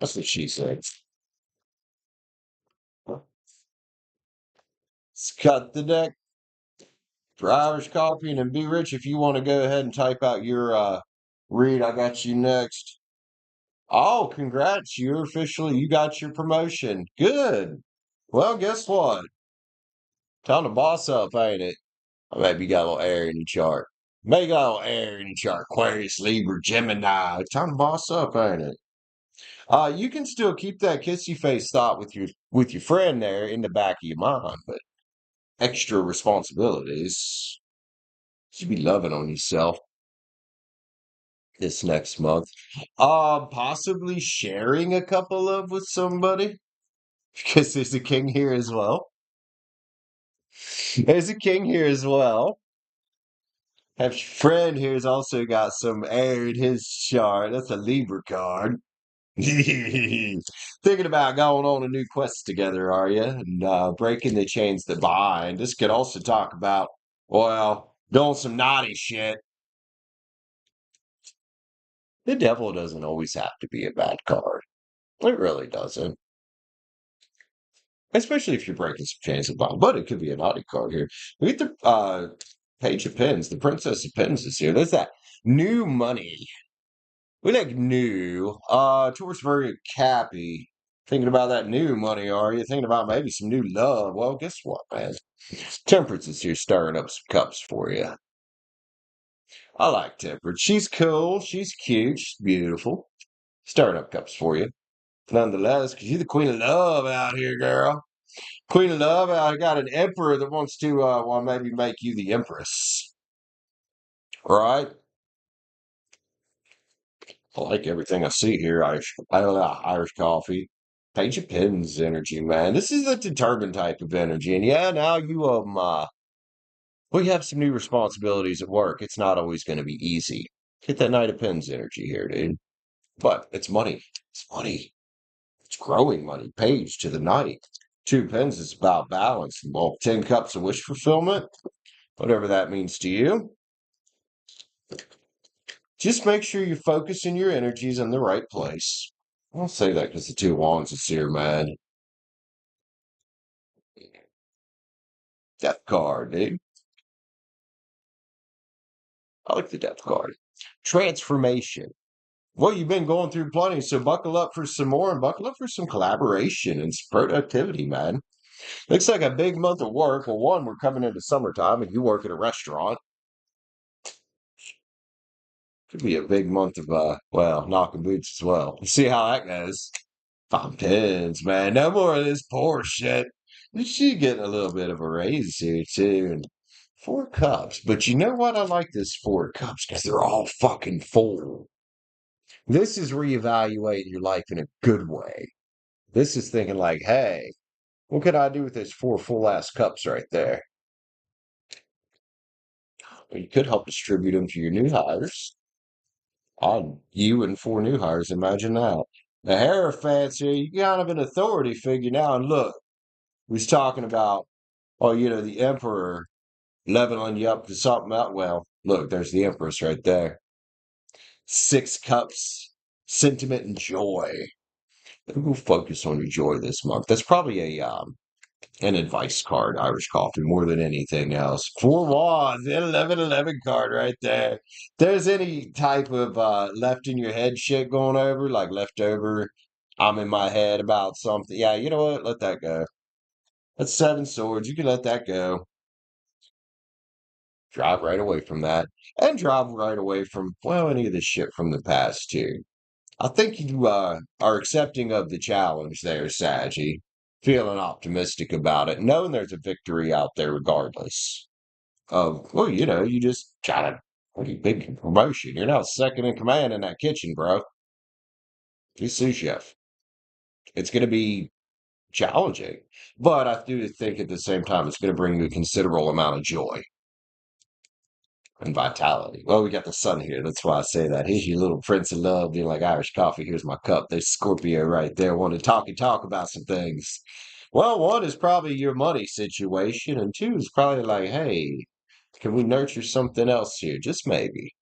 That's what she said. Let's cut the deck for Irish coffee and then be rich. If you want to go ahead and type out your read, I got you next. Oh, congrats. You got your promotion. Good. Well, guess what? Time to boss up, ain't it? Or maybe you got a little air in your chart. Maybe you got a little air in your chart. Aquarius, Libra, Gemini. Time to boss up, ain't it? You can still keep that kissy face thought with your friend there in the back of your mind, but extra responsibilities. You should be loving on yourself this next month. Possibly sharing a couple of with somebody. Because there's a king here as well. There's a king here as well. Have friend here's also got some air in his chart. That's a Libra card. Thinking about going on a new quest together, are you? And breaking the chains that bind. This could also talk about, well, doing some naughty shit. The devil doesn't always have to be a bad card. It really doesn't. Especially if you're breaking some chains of bind. But it could be a naughty card here. We get the Page of Pens. The Princess of Pens is here. There's that new money. We like new. Towards very cappy. Thinking about that new money, are you? Thinking about maybe some new love. Well, guess what, man? Temperance is here stirring up some cups for you. I like Temperance. She's cool. She's cute. She's beautiful. Stirring up cups for you. Nonetheless, because you're the queen of love out here, girl. Queen of love. I got an emperor that wants to, well, maybe make you the empress. Right? I like everything I see here. Irish coffee. Page of Pens energy, man. This is a determined type of energy. And yeah, now we have some new responsibilities at work. It's not always going to be easy. Get that Knight of Pens energy here, dude. But it's money. It's money. It's growing money. Page to the Knight. Two Pens is about balance. Well, 10 cups of wish fulfillment, whatever that means to you. Just make sure you're focusing your energies in the right place. I'll say that because the Two Wands is here, man. Death card, dude. I like the Death card. Transformation. Well, you've been going through plenty, so buckle up for some more and buckle up for some collaboration and some productivity, man. Looks like a big month of work. Well, one, we're coming into summertime and you work at a restaurant. Could be a big month of, well, knocking boots as well. Let's see how that goes. 5 10s, man. No more of this poor shit. She getting a little bit of a raise here, too. And 4 cups. But you know what? I like this 4 cups because they're all fucking full. This is reevaluating your life in a good way. This is thinking like, hey, what could I do with those 4 full-ass cups right there? Well, you could help distribute them to your new hires. On you and 4 new hires, imagine that. The Hierophant's here, you kind of an authority figure now. And look, we was talking about, oh, the Emperor leveling you up to something else. Well, look, there's the Empress right there. 6 cups, sentiment and joy. We'll focus on your joy this month. That's probably an advice card, Irish coffee, more than anything else. 4 wands, 11 card right there. There's any type of left in your head shit going over, like leftover, I'm in my head about something. Yeah, you know what? Let that go. That's 7 swords. You can let that go. Drive right away from that. And drive right away from, well, any of the shit from the past, too. I think you are accepting of the challenge there, Saggy. Feeling optimistic about it, knowing there's a victory out there regardless of, well, you just got a pretty big promotion. You're now second in command in that kitchen, bro. He's sous chef. It's going to be challenging, but I do think at the same time it's going to bring you a considerable amount of joy and vitality. Well, we got the sun here. That's why I say that. Here's your little prince of love being like Irish coffee. Here's my cup. There's Scorpio right there. Want to talk about some things. Well, one is probably your money situation, and two is probably like, hey, can we nurture something else here? Just maybe.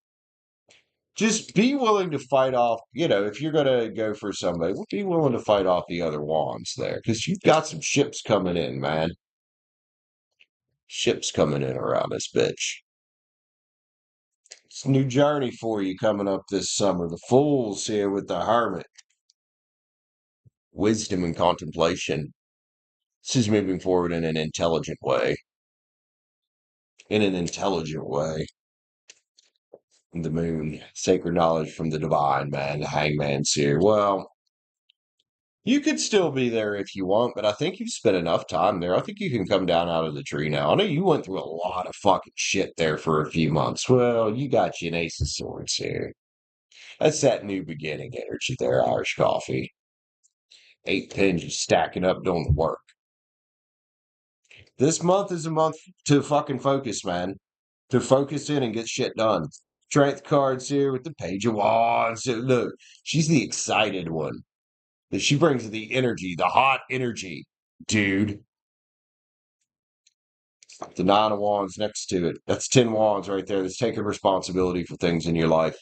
Just be willing to fight off, if you're going to go for somebody, be willing to fight off the other wands there because you've got some ships coming in, man. Ships coming in around this bitch. It's a new journey for you coming up this summer. The Fool's here with the Hermit. Wisdom and contemplation. This is moving forward in an intelligent way. In an intelligent way. The moon, sacred knowledge from the divine, man. The hangman's here. Well, you could still be there if you want, but I think you've spent enough time there. I think you can come down out of the tree now. I know you went through a lot of fucking shit there for a few months. Well, you got you an ace of swords here. That's that new beginning energy there, Irish coffee. 8 pins you stacking up doing the work. This month is a month to fucking focus, man. To focus in and get shit done. Strength cards here with the Page of Wands. So look, she's the excited one. She brings the energy, the hot energy, dude. The Nine of Wands next to it. That's 10 wands right there. That's taking responsibility for things in your life.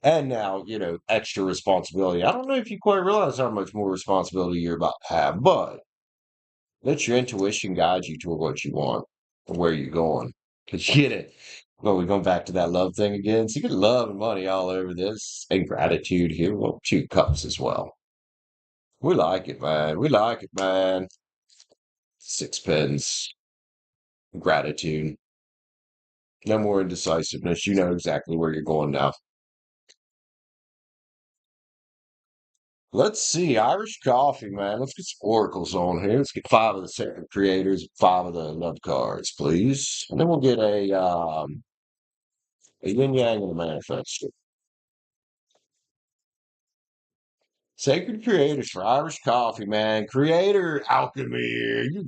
And now, extra responsibility. I don't know if you quite realize how much more responsibility you're about to have, but let your intuition guide you toward what you want and where you're going. Because you get it. Well, we're going back to that love thing again. So you get love and money all over this. And gratitude here. Well, 2 cups as well. We like it, man. We like it, man. 6 pins. Gratitude. No more indecisiveness. You know exactly where you're going now. Let's see. Irish coffee, man. Let's get some oracles on here. Let's get 5 of the sacred creators, 5 of the love cards, please. And then we'll get a yin yang and a manifesto. Sacred creators for Irish coffee, man. Creator alchemy. You're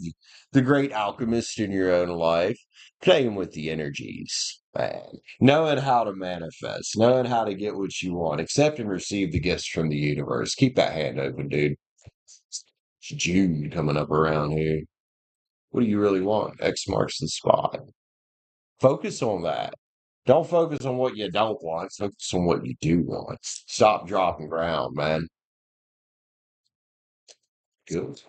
the great alchemist in your own life. Playing with the energies, man. Knowing how to manifest, knowing how to get what you want, accept and receive the gifts from the universe. Keep that hand open, dude. It's June coming up around here. What do you really want? X marks the spot. Focus on that. Don't focus on what you don't want. Focus on what you do want. Stop, dropping ground, man. Good.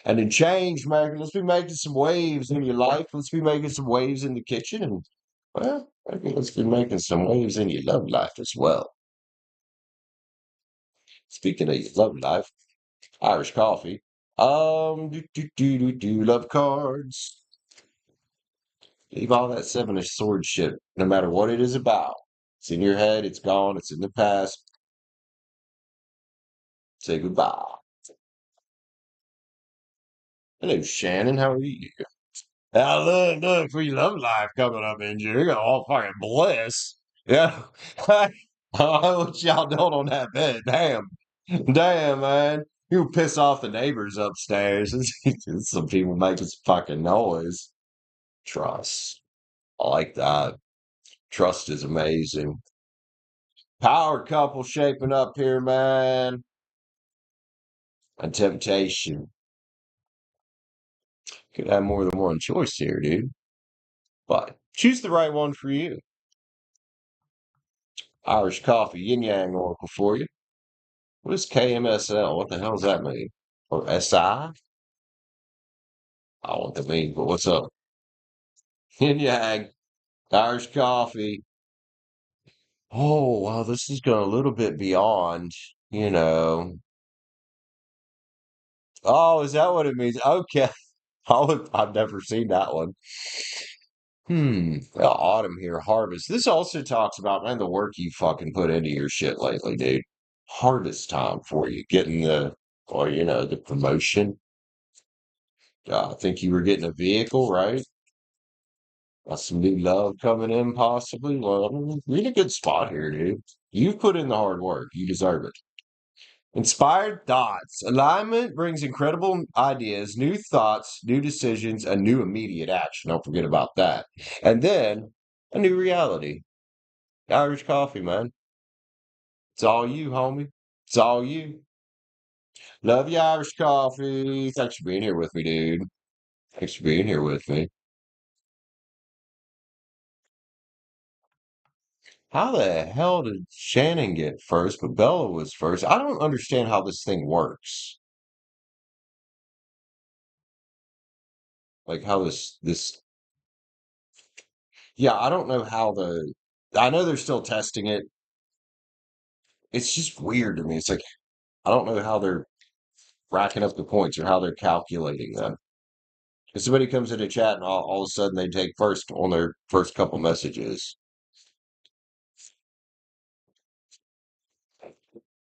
And then change, man. Let's be making some waves in your life. Let's be making some waves in the kitchen. And, well, maybe let's be making some waves in your love life as well. Speaking of your love life, Irish coffee. Love cards. Leave all that 7 of Swords shit, no matter what it is about. It's in your head. It's gone. It's in the past. Say goodbye. Hello, Shannon. How are you? Now look for your love life coming up in June. You're gonna all fucking bliss. Yeah. I don't know what y'all doing on that bed. Damn. Damn, man. You piss off the neighbors upstairs. Some people making some fucking noise. Trust. I like that. Trust is amazing. Power couple shaping up here, man. And temptation. Could have more than one choice here, dude. But choose the right one for you. Irish coffee, yin yang oracle for you. What is KMSL? What the hell does that mean? Or SI? I don't know what that means, but what's up? Yin yang, Irish coffee. Oh, wow, this is going a little bit beyond, you know. Oh, is that what it means? Okay. I've never seen that one. Well, autumn here, harvest. This also talks about, man, the work you fucking put into your shit lately, dude. Harvest time for you. Getting the promotion. I think you were getting a vehicle, right? Got some new love coming in, possibly. Well, you're in a good spot here, dude. You've put in the hard work. You deserve it. Inspired thoughts. Alignment brings incredible ideas, new thoughts, new decisions, a new immediate action. Don't forget about that. And then a new reality. Irish coffee, man. It's all you, homie. It's all you. Love you, Irish coffee. Thanks for being here with me, dude. Thanks for being here with me. How the hell did Shannon get first, but Bella was first? I don't understand how this thing works. Like how this yeah, I don't know how I know they're still testing it. It's just weird to me. It's like I don't know how they're racking up the points or how they're calculating them. If somebody comes into chat and all of a sudden they take first on their first couple messages,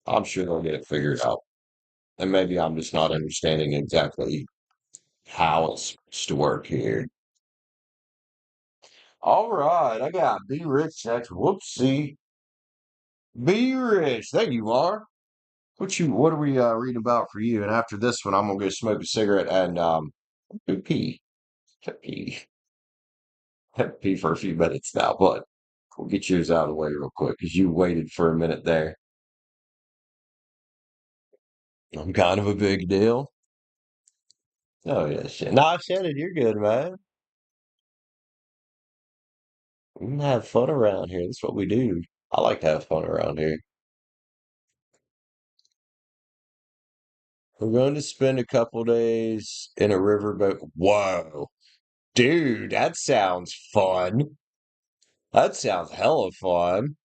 I'm sure they'll get it figured out. And maybe I'm just not understanding exactly how it's supposed to work here. All right, I got Be Rich next. Whoopsie. Be Rich. There you are. What are we reading about for you? And after this one, I'm gonna go smoke a cigarette and pee. Pee. Pee for a few minutes now, but we'll get yours out of the way real quick because you waited for a minute there. I'm kind of a big deal. Oh yeah, shit. Nah, Shannon, you're good, man. We can have fun around here. That's what we do. I like to have fun around here. We're going to spend a couple days in a riverboat. Whoa, dude, that sounds fun. That sounds hella fun.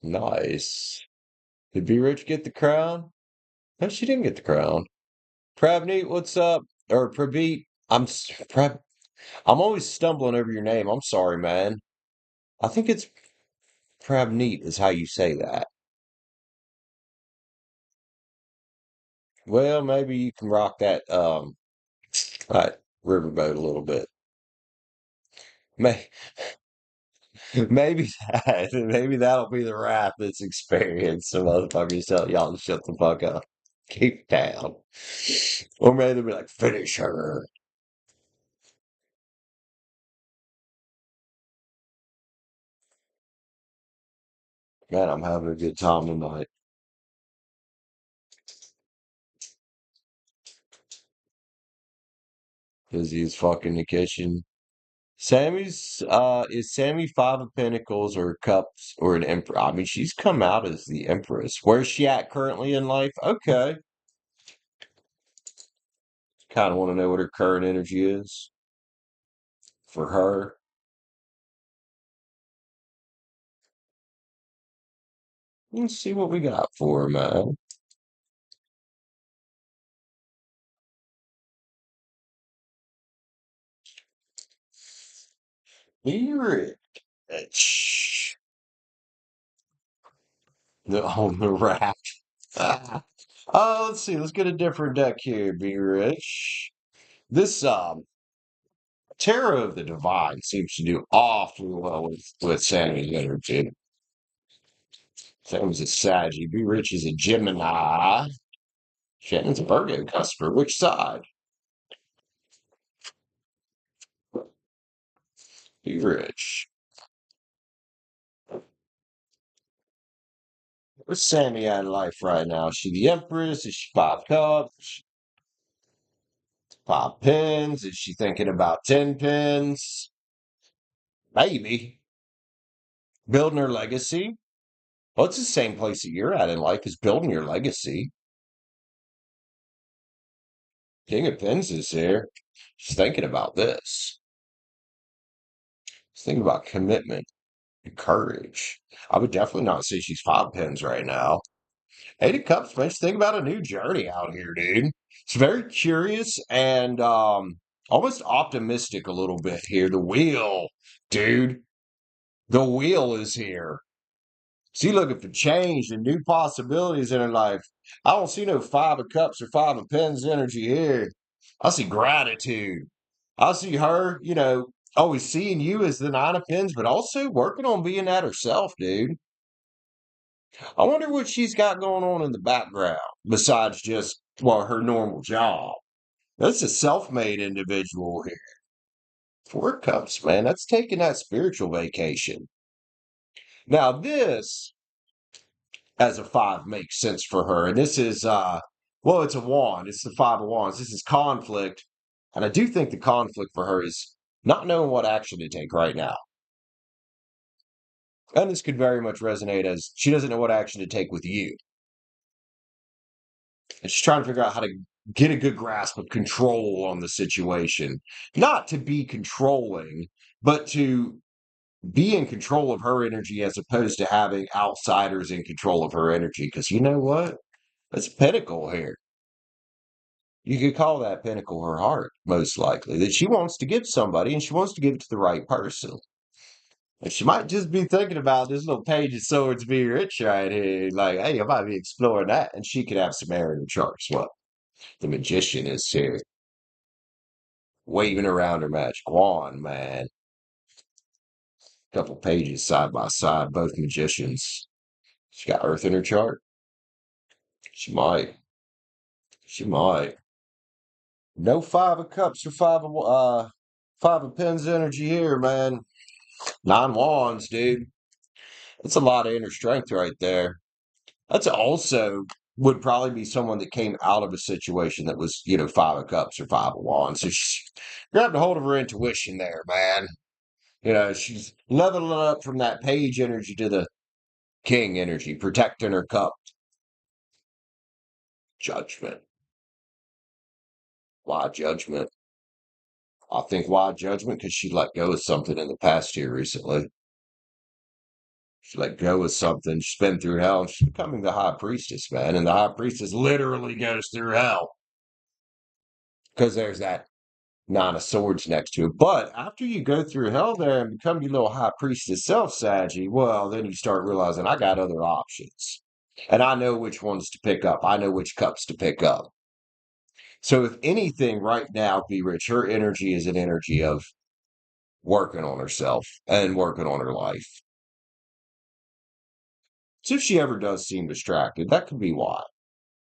Nice. Did Be Rich get the crown? No, she didn't get the crown. Pravneet, what's up? Or Prabeat? I'm always stumbling over your name. I'm sorry, man. I think it's Pravneet is how you say that. Well, maybe you can rock that riverboat a little bit. May, maybe maybe that'll be the rapidest experience. So motherfuckers tell y'all to shut the fuck up. Keep down. Or maybe they'll be like, finish her. Man, I'm having a good time tonight. Because he's fucking the kitchen. Is Sammy Five of Pentacles or Cups or an Emperor? I mean, she's come out as the Empress. Where's she at currently in life? Okay. Kind of want to know what her current energy is for her. Let's see what we got for her, man. Be rich. The rat. Let's see. Let's get a different deck here. Be rich. This Tarot of the Divine seems to do awfully well with Sammy's energy. Sam's a Saggy. Be Rich is a Gemini. Shannon's a Virgo customer. Which side? Be Rich. Where's Sammy at in life right now? Is she the Empress? Is she Five Cups? Five Pins? Is she thinking about 10 pins? Maybe. Building her legacy? Well, it's the same place that you're at in life is building your legacy. King of Pins is here. She's thinking about this. She's thinking about commitment and courage. I would definitely not say she's Five Pins right now. Eight of Cups makes you think about a new journey out here, dude. It's very curious and almost optimistic a little bit here. The wheel, dude. The wheel is here. She looking for change and new possibilities in her life. I don't see no Five of Cups or Five of Pens energy here. I see gratitude. I see her, always seeing you as the Nine of Pens, but also working on being that herself, dude. I wonder what she's got going on in the background besides just, well, her normal job. That's a self-made individual here. Four Cups, man. That's taking that spiritual vacation. Now, this as a five makes sense for her. And this is well, it's a wand. It's the five of wands. This is conflict. And I do think the conflict for her is not knowing what action to take right now. And this could very much resonate as she doesn't know what action to take with you. And she's trying to figure out how to get a good grasp of control on the situation. Not to be controlling, but to be in control of her energy as opposed to having outsiders in control of her energy. Because you know what? That's a pinnacle here. You could call that pinnacle her heart, most likely, that she wants to give somebody and she wants to give it to the right person. And she might just be thinking about this little page of swords being rich right here. Like, hey, I might be exploring that. And she could have some air in her chart as well. The magician is here, waving around her magic wand, man. Couple pages side by side, both magicians. She got earth in her chart. She might. She might. No five of cups or five of pens energy here, man. Nine wands, dude. That's a lot of inner strength right there. That's also would probably be someone that came out of a situation that was, five of cups or five of wands. So she grabbed a hold of her intuition there, man. She's leveling up from that page energy to the king energy, protecting her cup. Judgment. Why judgment? I think why judgment? Because she let go of something in the past here recently. She let go of something. She's been through hell. And she's becoming the high priestess, man. And the high priestess literally goes through hell. Because there's that nine of swords next to it. But after you go through hell there and become your little high priestess self, Sagie, well, then you start realizing I got other options. And I know which ones to pick up. I know which cups to pick up. So if anything right now, Be Rich, her energy is an energy of working on herself and working on her life. So if she ever does seem distracted, that could be why.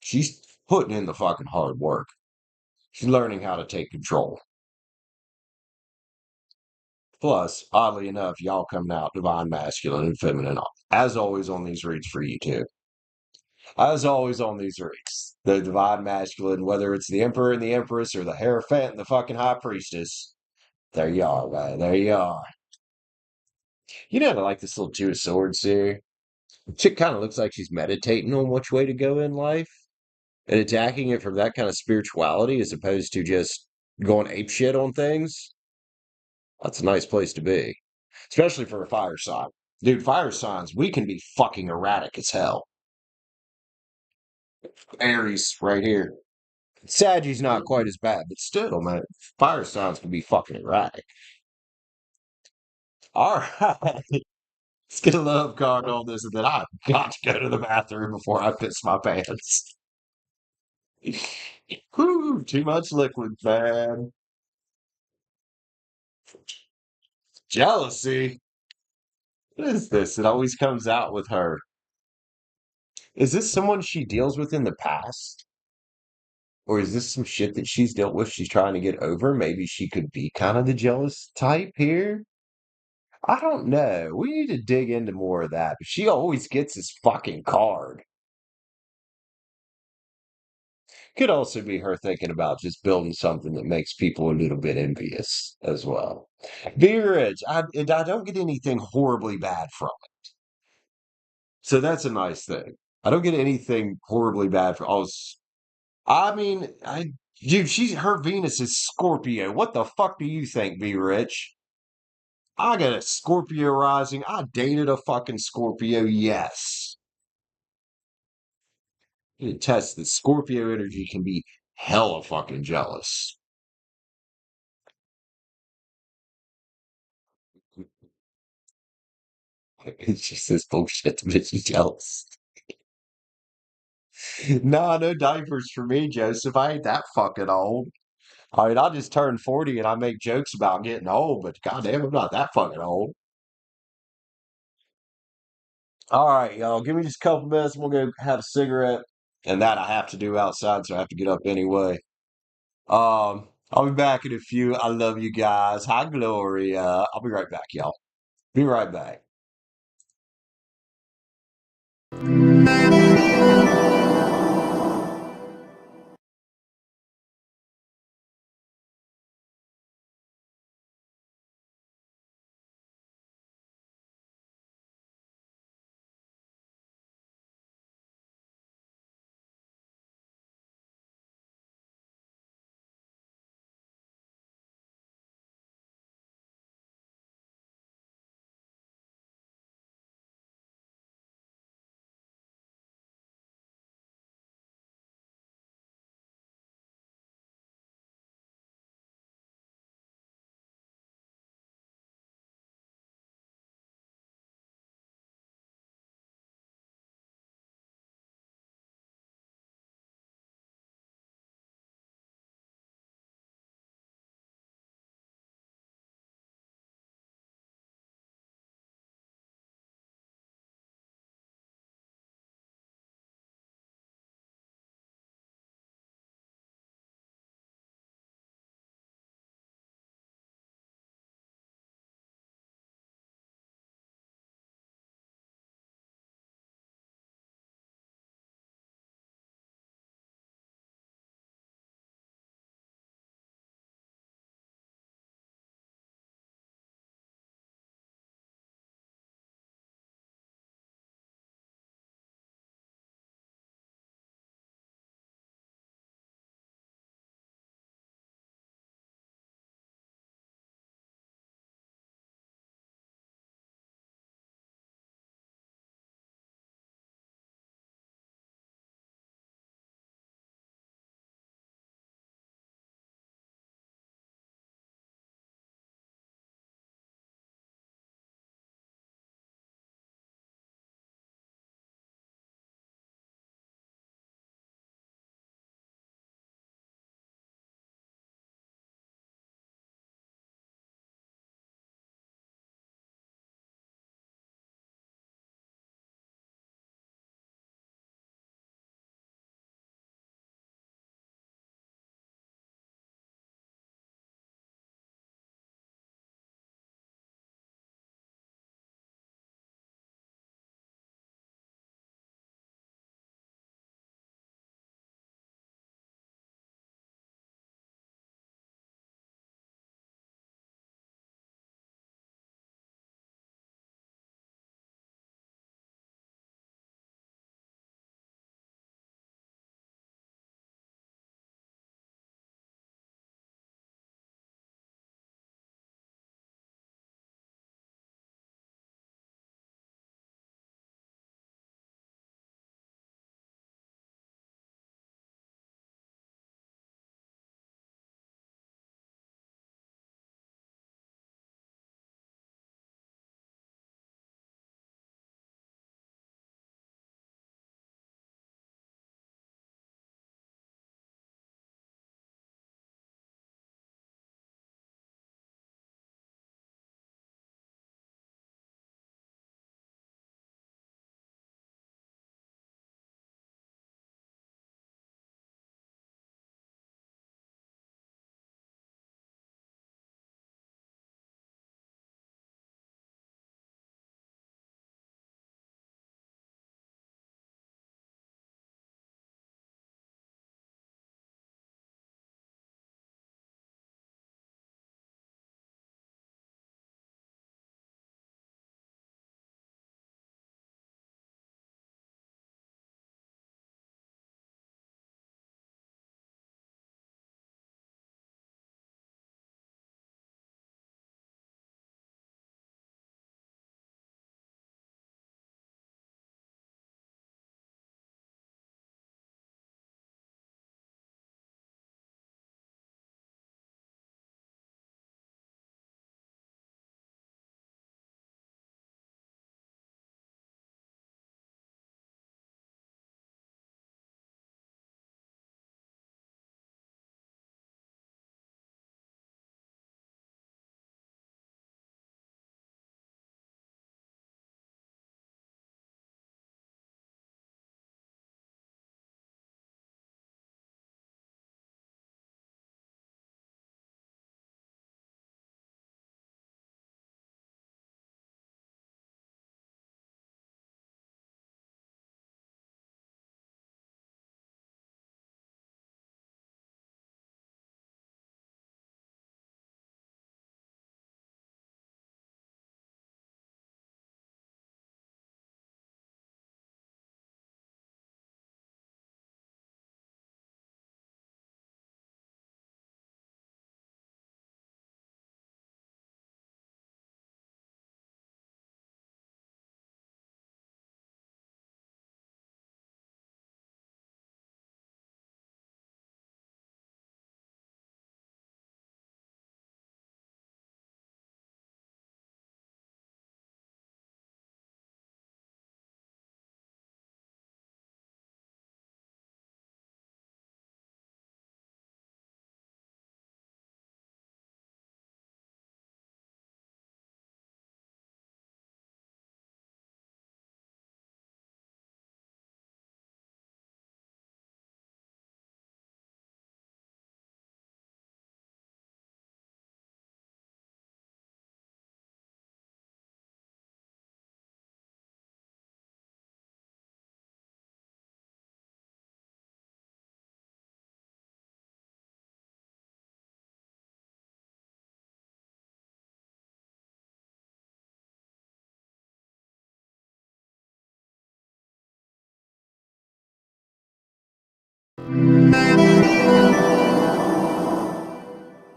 She's putting in the fucking hard work. She's learning how to take control. Plus, oddly enough, y'all coming out divine masculine and feminine, as always on these reads for you too. As always on these reads, the divine masculine, whether it's the emperor and the empress or the hierophant and the fucking high priestess, there you are, man. There you are. I like this little two of swords here. Chick kind of looks like she's meditating on which way to go in life and attacking it from that kind of spirituality as opposed to just going ape shit on things. That's a nice place to be, especially for a fire sign. Dude, fire signs, we can be fucking erratic as hell. Aries, right here. Sagittarius not quite as bad, but still, man, fire signs can be fucking erratic. All right. Let's get a love card on this, and then I've got to go to the bathroom before I piss my pants. Whew, too much liquid, man. Jealousy. What is this? It always comes out with her. Is this someone she deals with in the past? Or is this some shit that she's dealt with she's trying to get over? Maybe she could be kind of the jealous type here? I don't know. We need to dig into more of that. But she always gets this fucking card. Could also be her thinking about just building something that makes people a little bit envious as well. Be rich. I don't get anything horribly bad from it. So that's a nice thing. I don't get anything horribly bad for I mean, dude, her Venus is Scorpio. What the fuck do you think, Be Rich? I got a Scorpio rising. I dated a fucking Scorpio, yes. You test that Scorpio energy can be hella fucking jealous. It's just this bullshit to make you jealous. Nah, no diapers for me, Joseph. I ain't that fucking old. I mean, I just turned 40 and I make jokes about getting old, but goddamn, I'm not that fucking old. All right, y'all. Give me just a couple minutes. We'll go have a cigarette, and that I have to do outside, so I have to get up anyway. I'll be back in a few. I love you guys. Hi, Gloria. I'll be right back, y'all. Be right back.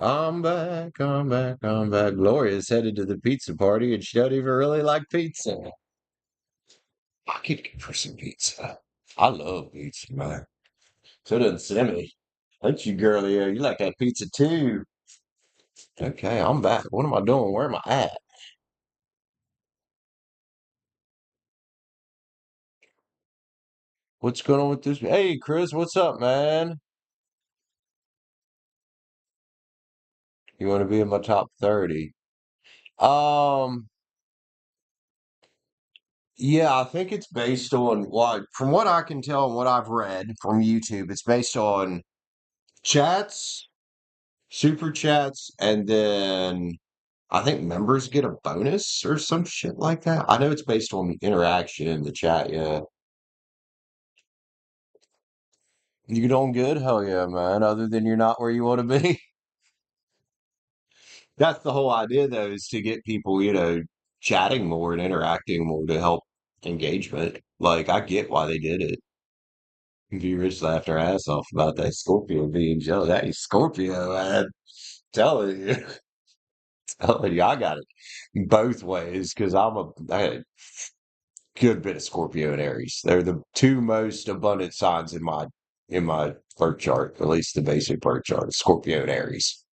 I'm back, I'm back, I'm back. Gloria's headed to the pizza party and she don't even really like pizza. I could get for some pizza. I love pizza, man. So doesn't Sammy. Thank you, girlie. You like that pizza too. Okay, I'm back. What am I doing? Where am I at? What's going on with this? Hey, Chris, what's up, man? You want to be in my top 30? Um, yeah, I think it's based on from what I can tell and what I've read from YouTube, it's based on chats, super chats, and then I think members get a bonus or some shit like that. I know it's based on interaction in the chat. Yeah, you doing good? Hell yeah, man. Other than you're not where you want to be. That's the whole idea, though, is to get people, chatting more and interacting more to help engagement. Like, I get why they did it. V Rich laughed her ass off about that Scorpio being jealous. Hey, Scorpio, man. Telling you, telling you, I got it both ways because I had a good bit of Scorpio and Aries. They're the two most abundant signs in my birth chart, at least the basic birth chart, Scorpio and Aries.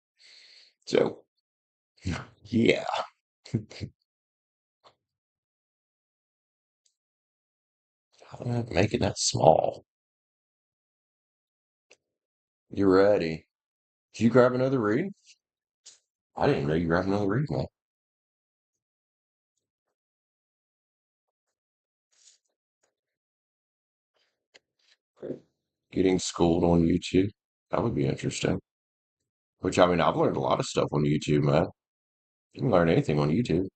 So, yeah, I'm making that small. You ready? Did you grab another read? I didn't know you grabbed another read, man. Getting schooled on YouTube. That would be interesting. Which, I mean, I've learned a lot of stuff on YouTube, man. You can learn anything on YouTube.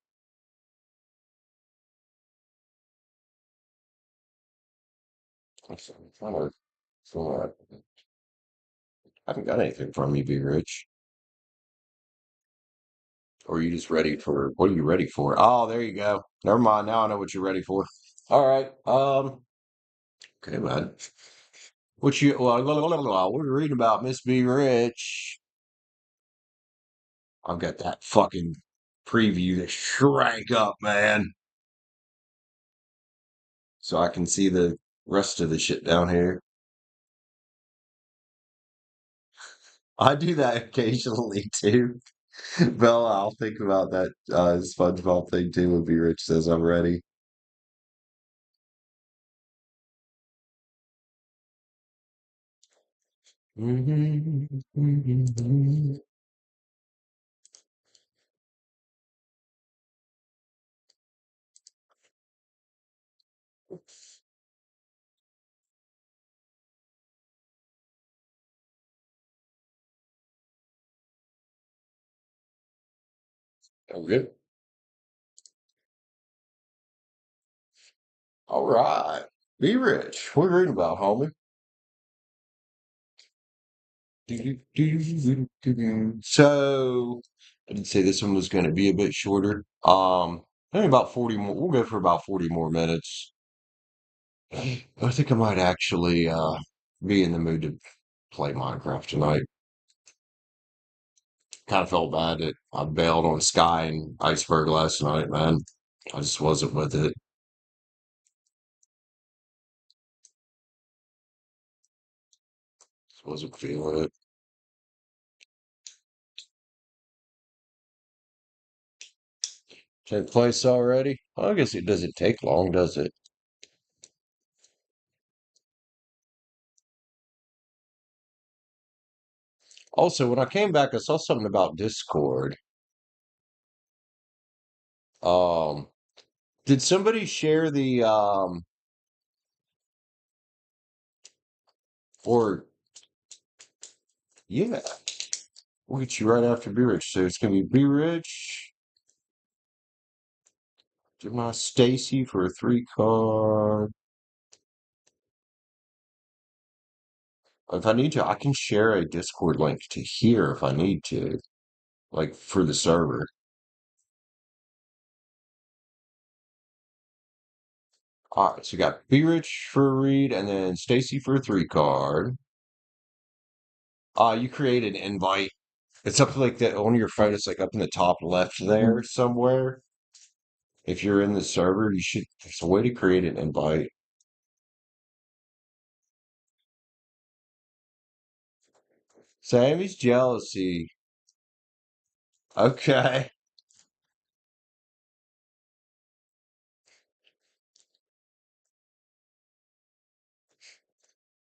I'm trying to feel like I haven't got anything from you, Be Rich. Or are you just ready for what are you ready for? Oh, there you go. Never mind. Now I know what you're ready for. All right. Okay, man. What you what are we reading about, Miss Be Rich? I've got that fucking preview that shrank up, man. So I can see the rest of the shit down here. I do that occasionally too. Bella, I'll think about that SpongeBob thing too when Be Rich says I'm ready. Okay. All right. Be Rich. What are you reading about, homie? So I did say this one was going to be a bit shorter. I think about 40 more. We'll go for about 40 more minutes. I think I might actually be in the mood to play Minecraft tonight. Kind of felt bad that I bailed on Sky and Iceberg last night, man. I just wasn't with it. Just wasn't feeling it. Take place already? Well, I guess it doesn't take long, does it? Also, when I came back, I saw something about Discord. Um, did somebody share the or yeah, we'll get you right after Be Rich. So it's gonna be Be Rich, do my Stacie for a 3 card. If I need to, I can share a Discord link to here if I need to, like for the server. All right, so you got Be Rich for a read and then Stacie for a 3 card. You create an invite. It's up like that on your phone. It's like up in the top left there somewhere. If you're in the server, you should. There's a way to create an invite. Sammy's jealousy. Okay,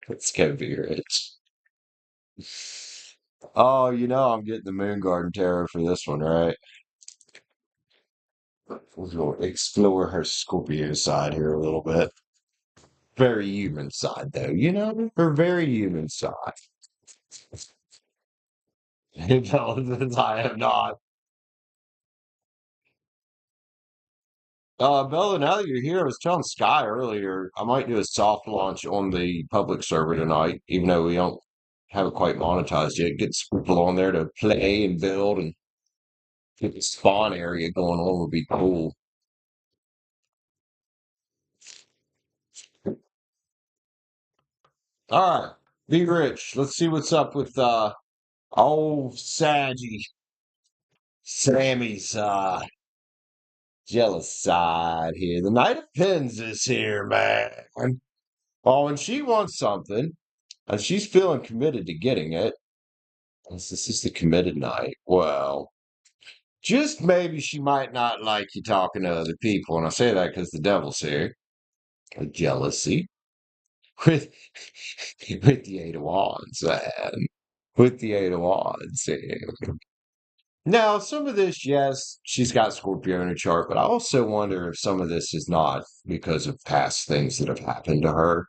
it's gonna be rich. Oh, I'm getting the Moon Garden Tarot for this one, right? We're going to explore her Scorpio side here a little bit. Very human side, though. Her very human side. Intelligence, I have not. Bella, now that you're here, I was telling Sky earlier, I might do a soft launch on the public server tonight, even though we don't have it quite monetized yet. Get some people on there to play and build and get the spawn area going on would be cool. All right, be rich. Let's see what's up with old Saggy Sammy's jealous side here. The Knight of Pens is here, man. Oh, and she wants something, and she's feeling committed to getting it. This is the committed night. Well, just maybe she might not like you talking to other people, and I say that because the devil's here. Jealousy with with the Eight of Wands, man. With the Eight of Wands here. Now, some of this, yes, she's got Scorpio in her chart, but I also wonder if some of this is not because of past things that have happened to her.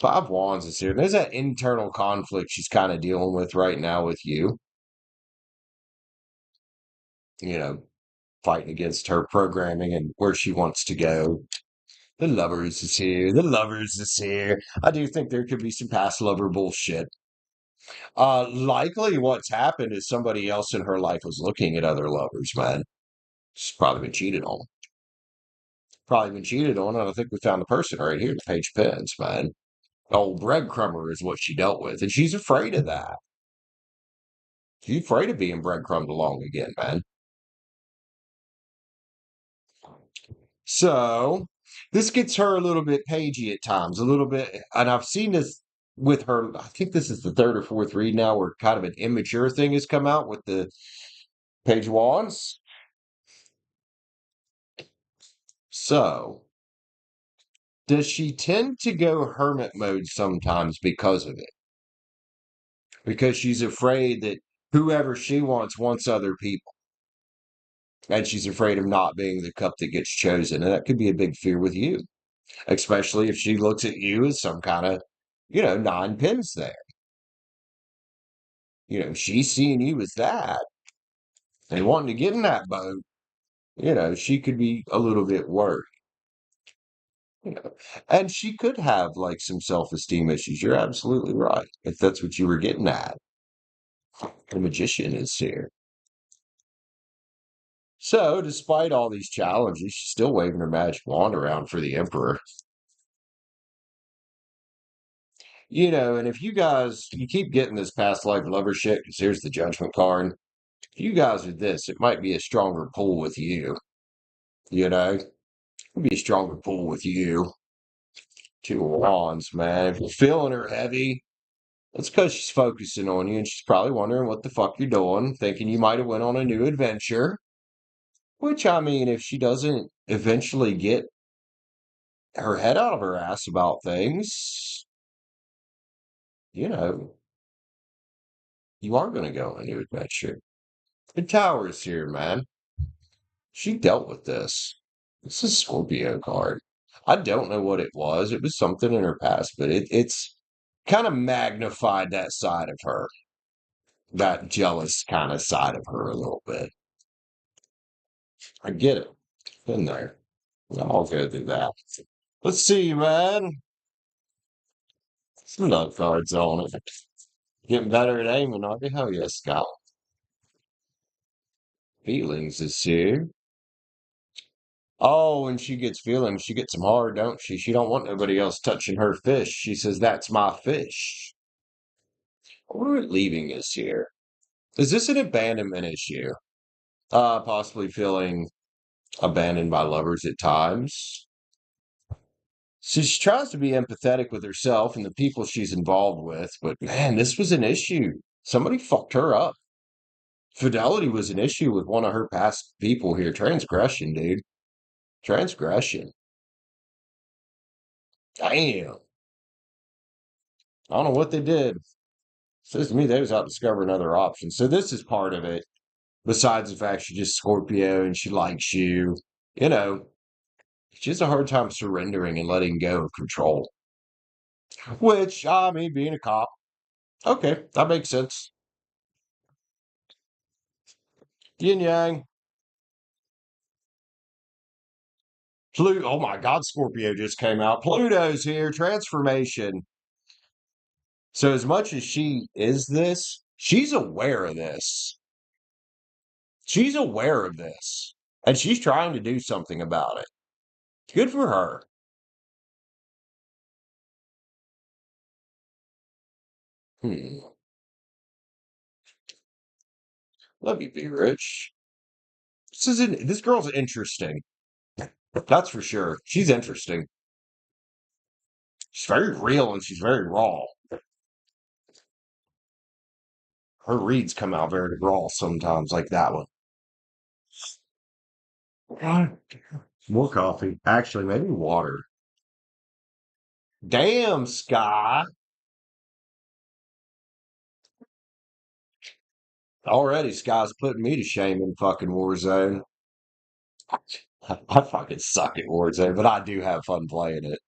Five Wands is here. There's that internal conflict she's kind of dealing with right now with you know, fighting against her programming and where she wants to go. The Lovers is here. The Lovers is here. I do think there could be some past lover bullshit. Likely what's happened is somebody else in her life was looking at other lovers, man. She's probably been cheated on. Probably been cheated on, and I think we found the person right here, the Page of Pens, man. Old breadcrumber is what she dealt with, and she's afraid of that. She's afraid of being breadcrumbed along again, man. So this gets her a little bit pagey at times, a little bit, and I've seen this with her. I think this is the third or fourth read now, where kind of an immature thing has come out with the Page Wands. So does she tend to go hermit mode sometimes because of it? Because she's afraid that whoever she wants other people. And she's afraid of not being the cup that gets chosen. And that could be a big fear with you, especially if she looks at you as some kind of, nine pins there. She's seeing you as that and wanting to get in that boat. She could be a little bit worried. And she could have like some self-esteem issues. You're absolutely right. If that's what you were getting at. The magician is here. So, despite all these challenges, she's still waving her magic wand around for the Emperor. And if you keep getting this past life lover shit, because here's the judgment card. If you guys are this, it might be a stronger pull with you. It'd be a stronger pull with you. Two of Wands, man. If you're feeling her heavy, it's because she's focusing on you and she's probably wondering what the fuck you're doing, thinking you might have went on a new adventure. Which, I mean, if she doesn't eventually get her head out of her ass about things, you know, you are going to go on a new adventure. The Tower's here, man. She dealt with this. It's a Scorpio card. I don't know what it was. It was something in her past, but it's kind of magnified that side of her, that jealous kind of side of her a little bit. I get it. Been there. I'll go through that. Let's see, man. Some nut cards on it. Getting better at aiming, aren't you? Hell yes, Scott. Feelings is here. Oh, when she gets feelings, she gets them hard, don't she? She don't want nobody else touching her fish. She says, "That's my fish." We're leaving us here. Is this an abandonment issue? Possibly feeling abandoned by lovers at times. So she tries to be empathetic with herself and the people she's involved with, but man, this was an issue. Somebody fucked her up. Fidelity was an issue with one of her past people here. Transgression, dude. Transgression. Damn. I don't know what they did. Says to me they was out discovering other options. So this is part of it. Besides the fact she's just Scorpio and she likes you, you know, she has a hard time surrendering and letting go of control. Which, I mean, being a cop, okay, that makes sense. Yin Yang. Pluto. Oh my God, Scorpio just came out. Pluto's here. Transformation. So as much as she is this, she's aware of this. She's aware of this. And she's trying to do something about it. Good for her. Hmm. Let me be rich. This girl's interesting. That's for sure. She's interesting. She's very real and she's very raw. Her reads come out very raw sometimes, like that one. God, more coffee. Actually, maybe water. Damn, Sky. Already, Sky's putting me to shame in fucking Warzone. I fucking suck at Warzone, but I do have fun playing it.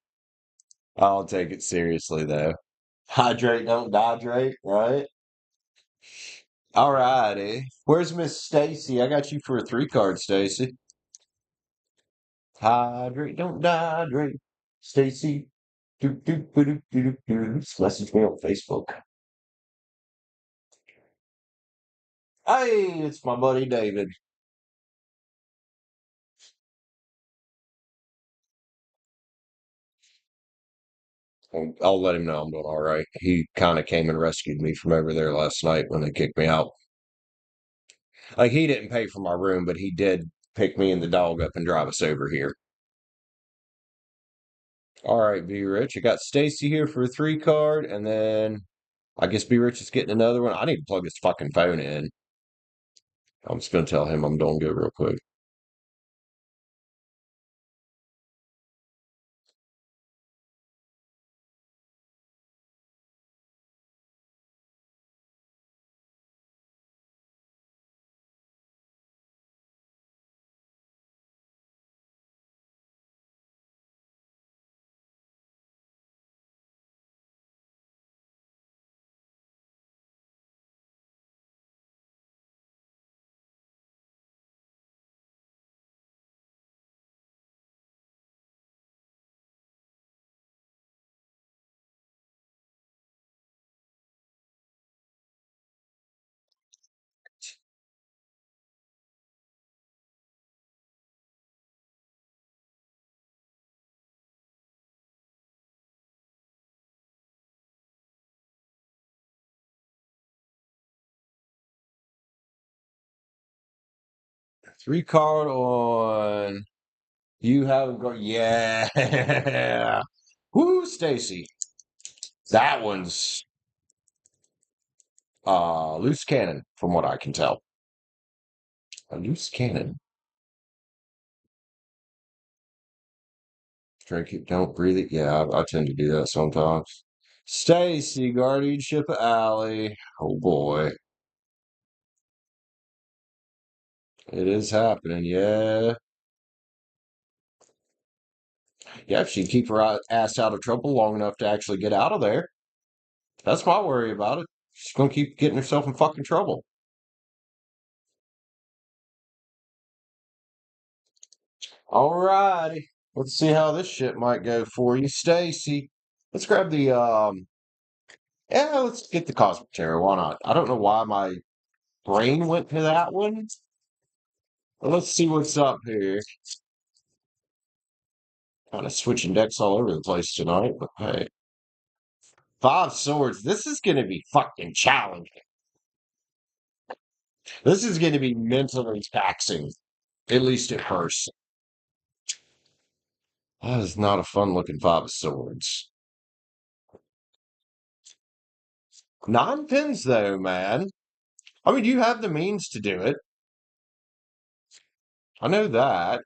I'll take it seriously, though. Hydrate, don't dehydrate, right? All righty. Where's Miss Stacie? I got you for a 3 card, Stacie. Hydrate, don't dehydrate. Stacie. Just message me on Facebook. Hey, it's my buddy David. I'll let him know I'm doing all right. He kind of came and rescued me from over there last night when they kicked me out. Like he didn't pay for my room, but he did pick me and the dog up and drive us over here. All right, B Rich. I got Stacie here for a 3 card, and then I guess B Rich is getting another one. I need to plug his fucking phone in. I'm just gonna tell him I'm doing good real quick. 3 card on. You haven't got. Yeah. Woo, Stacie. That one's loose cannon, from what I can tell. A loose cannon. Drink it, don't breathe it. Yeah, I tend to do that sometimes. Stacie, guardianship of Allie. Oh boy, it is happening. Yeah, yeah. If she keep her ass out of trouble long enough to actually get out of there, that's my worry about it. She's gonna keep getting herself in fucking trouble. All righty, let's see how this shit might go for you, Stacie. Let's grab the Yeah, let's get the cosmic terror. Why not? I don't know why my brain went to that one. But let's see what's up here. Kind of switching decks all over the place tonight, but hey. 5 swords. This is going to be fucking challenging. This is going to be mentally taxing, at least at first. That is not a fun looking five of swords. 9 pins, though, man. I mean, you have the means to do it. I know that.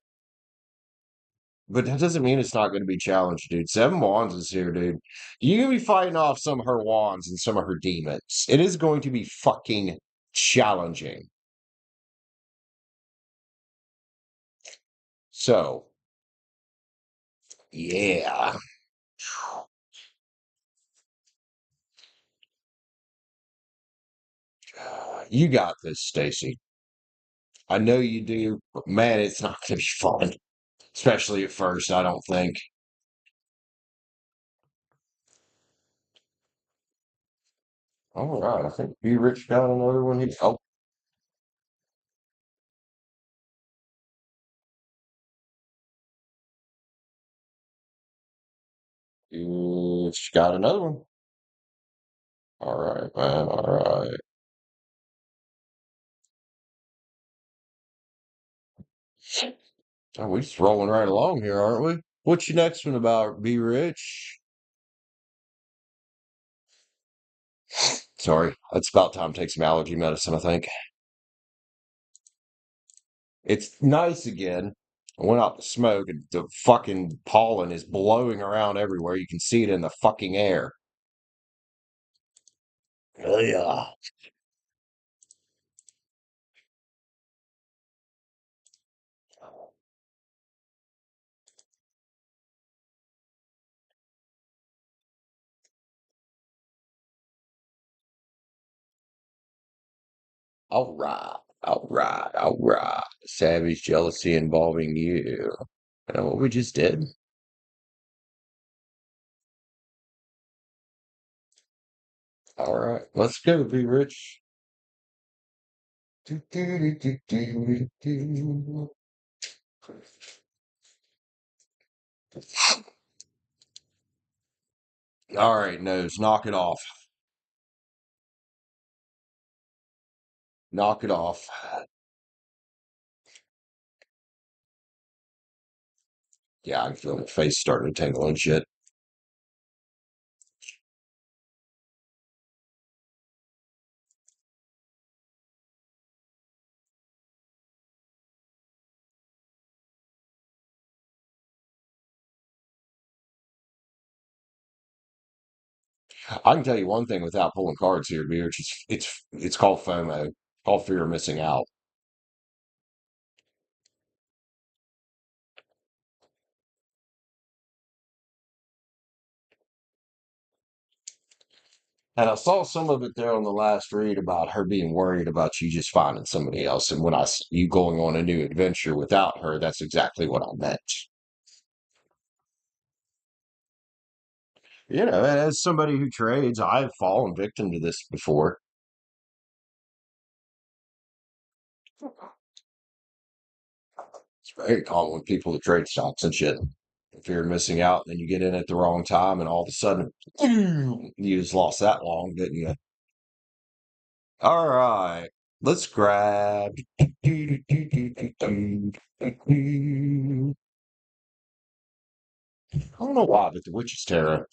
But that doesn't mean it's not going to be challenged, dude. 7 wands is here, dude. You're going to be fighting off some of her wands and some of her demons. It is going to be fucking challenging. So, yeah. You got this, Stacie. I know you do, but man, it's not going to be fun. Especially at first, I don't think. All right, I think Be Rich got another one here. Oh, she got another one. All right, man. All right. Oh, we just rolling right along here, aren't we? What's your next one about? Be Rich? Sorry, it's about time to take some allergy medicine, I think. It's nice again. I went out to smoke and the fucking pollen is blowing around everywhere. You can see it in the fucking air. Oh, yeah. All right. All right. All right. Savage jealousy involving you. You know what we just did? All right. Let's go, Be Rich. Do, do, do, do, do, do. All right, Nose, knock it off. Knock it off. Yeah, I feel my face starting to tingle and shit. I can tell you one thing without pulling cards here, Beer. It's called FOMO, called fear of missing out. And I saw some of it there on the last read about her being worried about you just finding somebody else. And when you going on a new adventure without her, that's exactly what I meant. You know, as somebody who trades, I've fallen victim to this before. It's very common with people that trade stocks and shit. If you're missing out, then you get in at the wrong time, and all of a sudden, you just lost that long, didn't you? All right, let's grab. I don't know why, but the Witch's Tarot.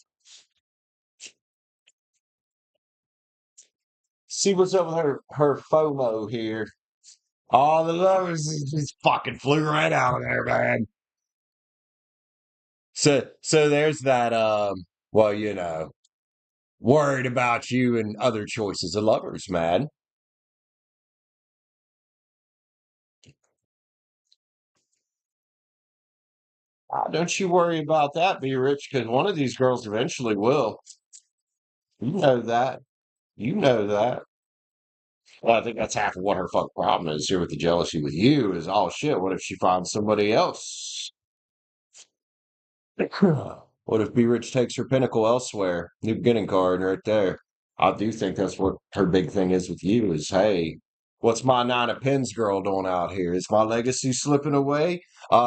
See what's up with her FOMO here. All the lovers just fucking flew right out of there, man. So there's that. Well, you know, worried about you and other choices of lovers, man. Don't you worry about that, Be Rich, because one of these girls eventually will. You know that. You know that. Well, I think that's half of what her fuck problem is here with the jealousy with you is, oh shit, what if she finds somebody else? What if Be Rich takes her pinnacle elsewhere? New beginning card right there. I do think that's what her big thing is with you is, hey, what's my 9 of pins girl doing out here? Is my legacy slipping away?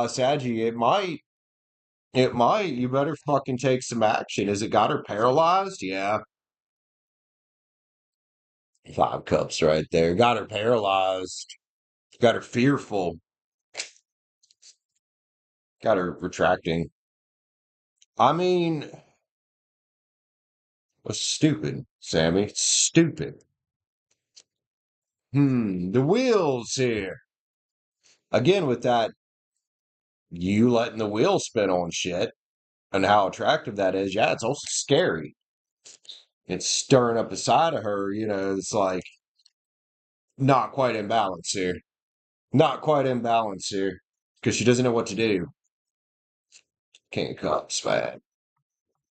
Saggy, it might. It might. You better fucking take some action. Has it got her paralyzed? Yeah. Five cups right there. Got her paralyzed. Got her fearful. Got her retracting. I mean, it's stupid, Sammy. It's stupid. The wheels here. Again, with that, you letting the wheel spin on shit and how attractive that is. Yeah, it's also scary. It's stirring up the side of her, it's like not quite in balance here. Not quite in balance here. Because she doesn't know what to do. King of Cups, man.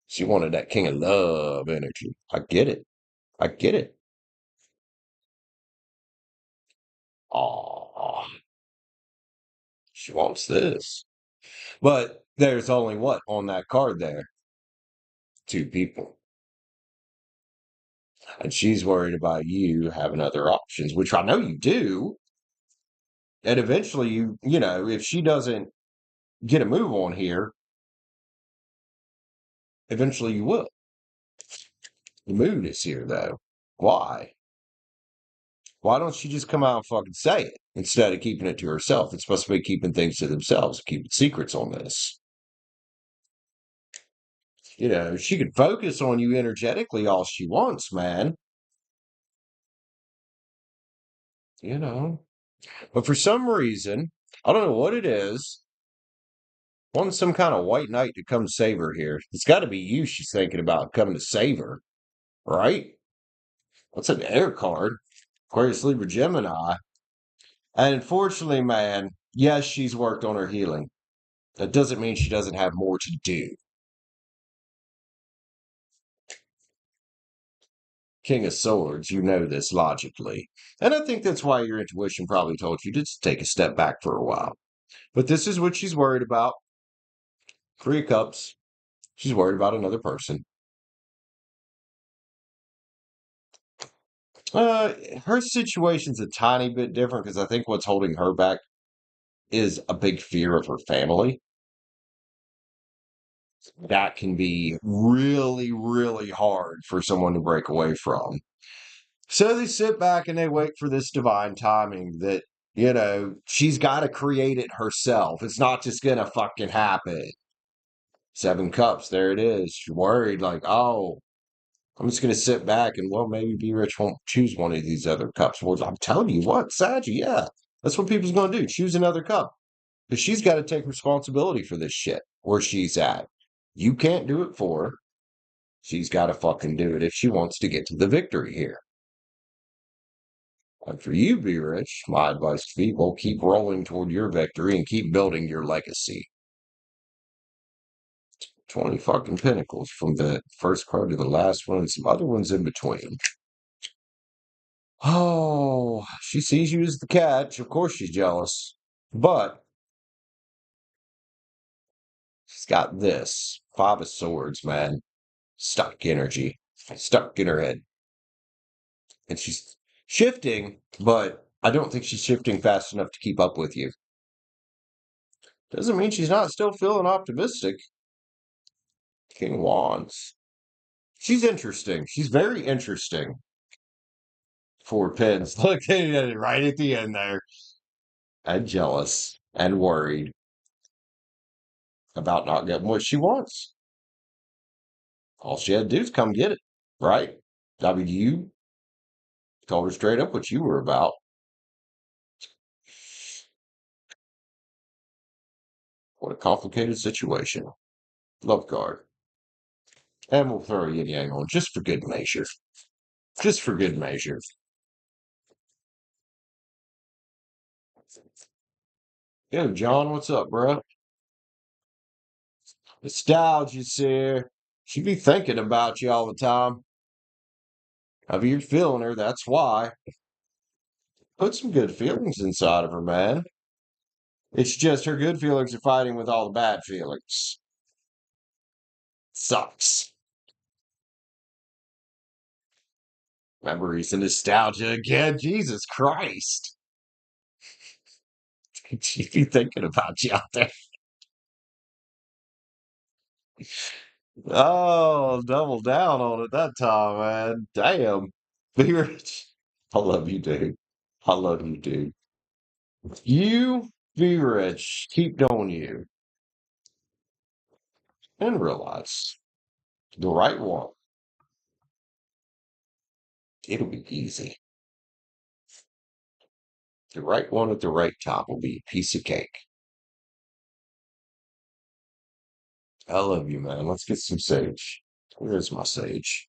She wanted that King of Love energy. I get it. I get it. Oh, she wants this. But there's only what on that card there? Two people. And she's worried about you having other options, which I know you do. And eventually if she doesn't get a move on here, eventually you will. The mood is here though. Why? Why don't she just come out and fucking say it instead of keeping it to herself? It's supposed to be keeping things to themselves, keeping secrets on this. She could focus on you energetically all she wants, man. But for some reason, I don't know what it is. Wants some kind of white knight to come save her here. It's got to be you she's thinking about coming to save her, right? What's an air card? Aquarius, Libra, Gemini. And unfortunately, man, yes, she's worked on her healing. That doesn't mean she doesn't have more to do. King of Swords, you know this logically. And I think that's why your intuition probably told you to just take a step back for a while. But this is what she's worried about. Three of Cups. She's worried about another person. Her situation's a tiny bit different because I think what's holding her back is a big fear of her family. That can be really, really hard for someone to break away from. So they sit back and they wait for this divine timing that, she's got to create it herself. It's not just going to fucking happen. Seven Cups, there it is. She's worried, like, oh, I'm just going to sit back and, well, maybe Be Rich won't choose one of these other cups. Well, I'm telling you what, Saji, yeah, that's what people's going to do. Choose another cup. Because she's got to take responsibility for this shit where she's at. You can't do it for her. She's got to fucking do it if she wants to get to the victory here. And for you, Be Rich, my advice to people, keep rolling toward your victory and keep building your legacy. 20 fucking Pentacles from the first card to the last one and some other ones in between. Oh, she sees you as the catch. Of course she's jealous. But she's got this. Five of Swords, man. Stuck energy. Stuck in her head. And she's shifting, but I don't think she's shifting fast enough to keep up with you. Doesn't mean she's not still feeling optimistic. King of Wands. She's interesting. She's very interesting. Four pins. Look at it right at the end there. And jealous and worried about not getting what she wants. All she had to do is come get it, right? I mean, you told her straight up what you were about. What a complicated situation. Love card. And we'll throw a yin yang on just for good measure. Just for good measure. Yo, John, what's up, bro? Nostalgia's here. She be thinking about you all the time. If you're feeling her, that's why. Put some good feelings inside of her, man. It's just her good feelings are fighting with all the bad feelings. Sucks. Memories and nostalgia again. Jesus Christ. She be thinking about you out there. Oh, double down on it that time, man. Damn. Be rich. I love you, dude. I love you, dude. You be rich, keep doing you, and realize the right one, it'll be easy. The right one at the right time will be a piece of cake. I love you, man. Let's get some sage. Where's my sage?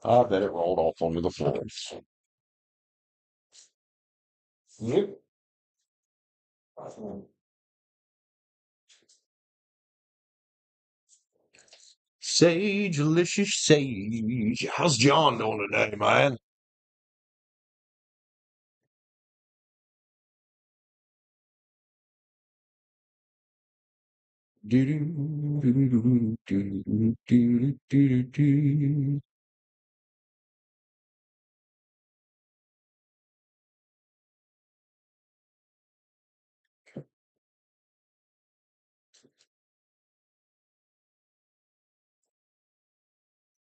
I bet it rolled off onto the floor. Yep. Sage, delicious sage. How's John doing today, man? Do-do-do-do-do-do-do-do-do-do.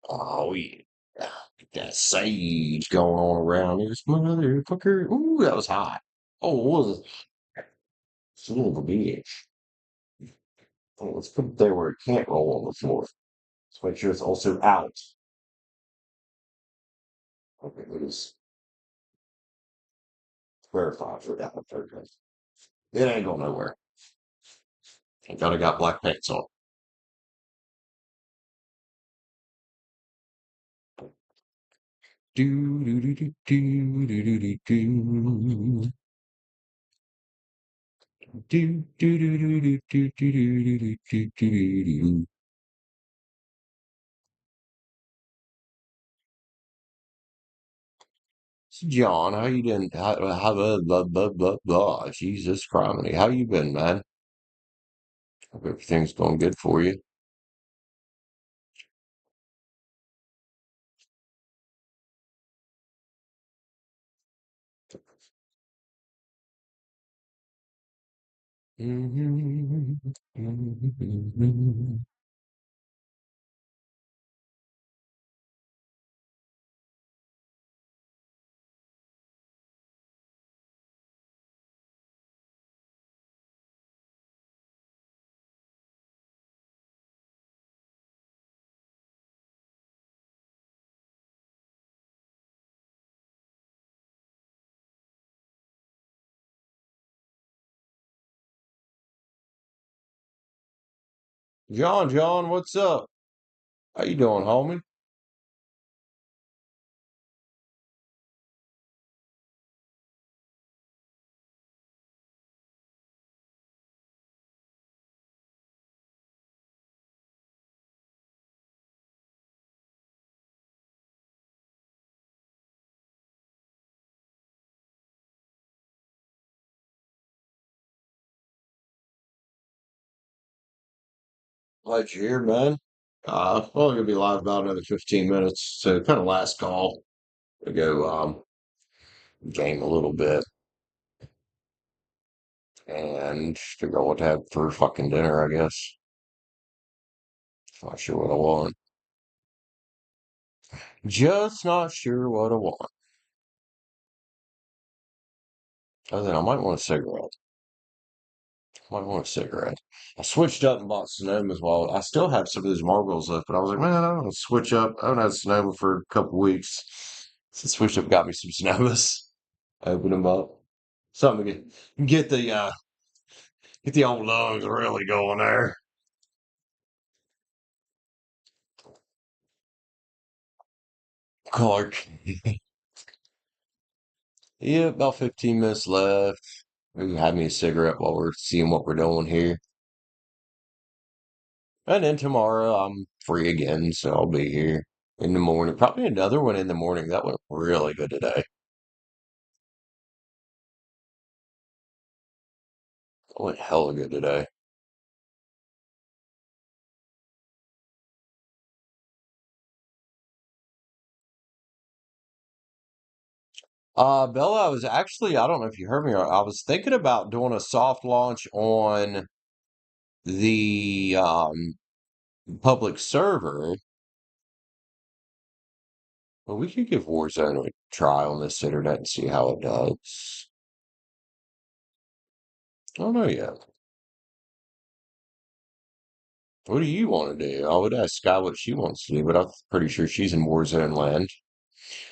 Oh, yeah. Get that sage going on around this motherfucker. Ooh, that was hot. Oh, what was it? Son of a bitch. Oh, let's put it there where it can't roll on the floor. Let's make sure it's also out. Okay, let's verify for that. Okay. It ain't going nowhere. Thank God I got black pants on. Do do do do do do do do do. Do do do do do do do do do do do do. So John, how you doing? How blah, Jesus Christ, how you been, man? Hope everything's going good for you. John, what's up? How you doing, homie? Glad you're here, man. Only gonna be live about another 15 minutes, so kind of last call to go game a little bit and figure out what to have for fucking dinner, I guess. Not sure what I want. Just not sure what I want. Other than I might want a cigarette. Might want a cigarette. I switched up and bought Sonomas while I still have some of those marbles left, but I was like, man, I'm gonna switch up. I haven't had Sonoma for a couple weeks. So switched up, got me some Sonomas. Open them up. Something to get the old lungs really going there. Clark. Yeah, about 15 minutes left. Maybe have me a cigarette while we're seeing what we're doing here. And then tomorrow I'm free again, so I'll be here in the morning. Probably another one in the morning. That went really good today. That went hella good today. Bella, I was actually, I don't know if you heard me, I was thinking about doing a soft launch on the public server Well, we could give Warzone a try on this internet and see how it does. I don't know yet. What do you want to do? I would ask Sky what she wants to do, but I'm pretty sure she's in Warzone land.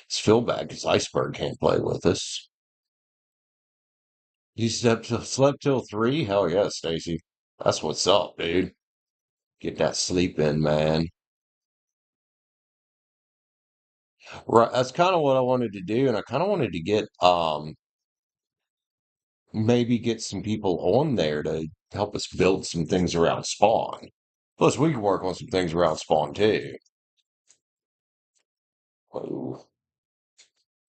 It's Phil back because Iceberg can't play with us. You slept till 3? Hell yeah, Stacie. That's what's up, dude. Get that sleep in, man. Right, that's kind of what I wanted to do, and I kind of wanted to get maybe get some people on there to help us build some things around spawn. Plus, we can work on some things around spawn too. Oh,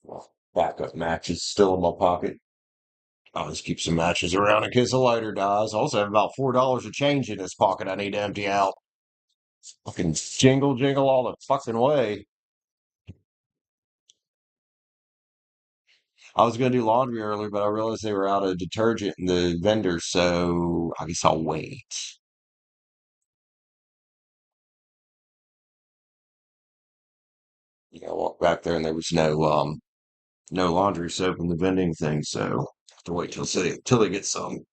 well, backup matches still in my pocket. I'll just keep some matches around in case the lighter dies. I also have about $4 of change in this pocket I need to empty out. Fucking jingle jingle all the fucking way. I was gonna do laundry earlier, but I realized they were out of detergent in the vendor, so I guess I'll wait. I walked back there and there was no laundry soap in the vending thing, so I have to wait till they get some.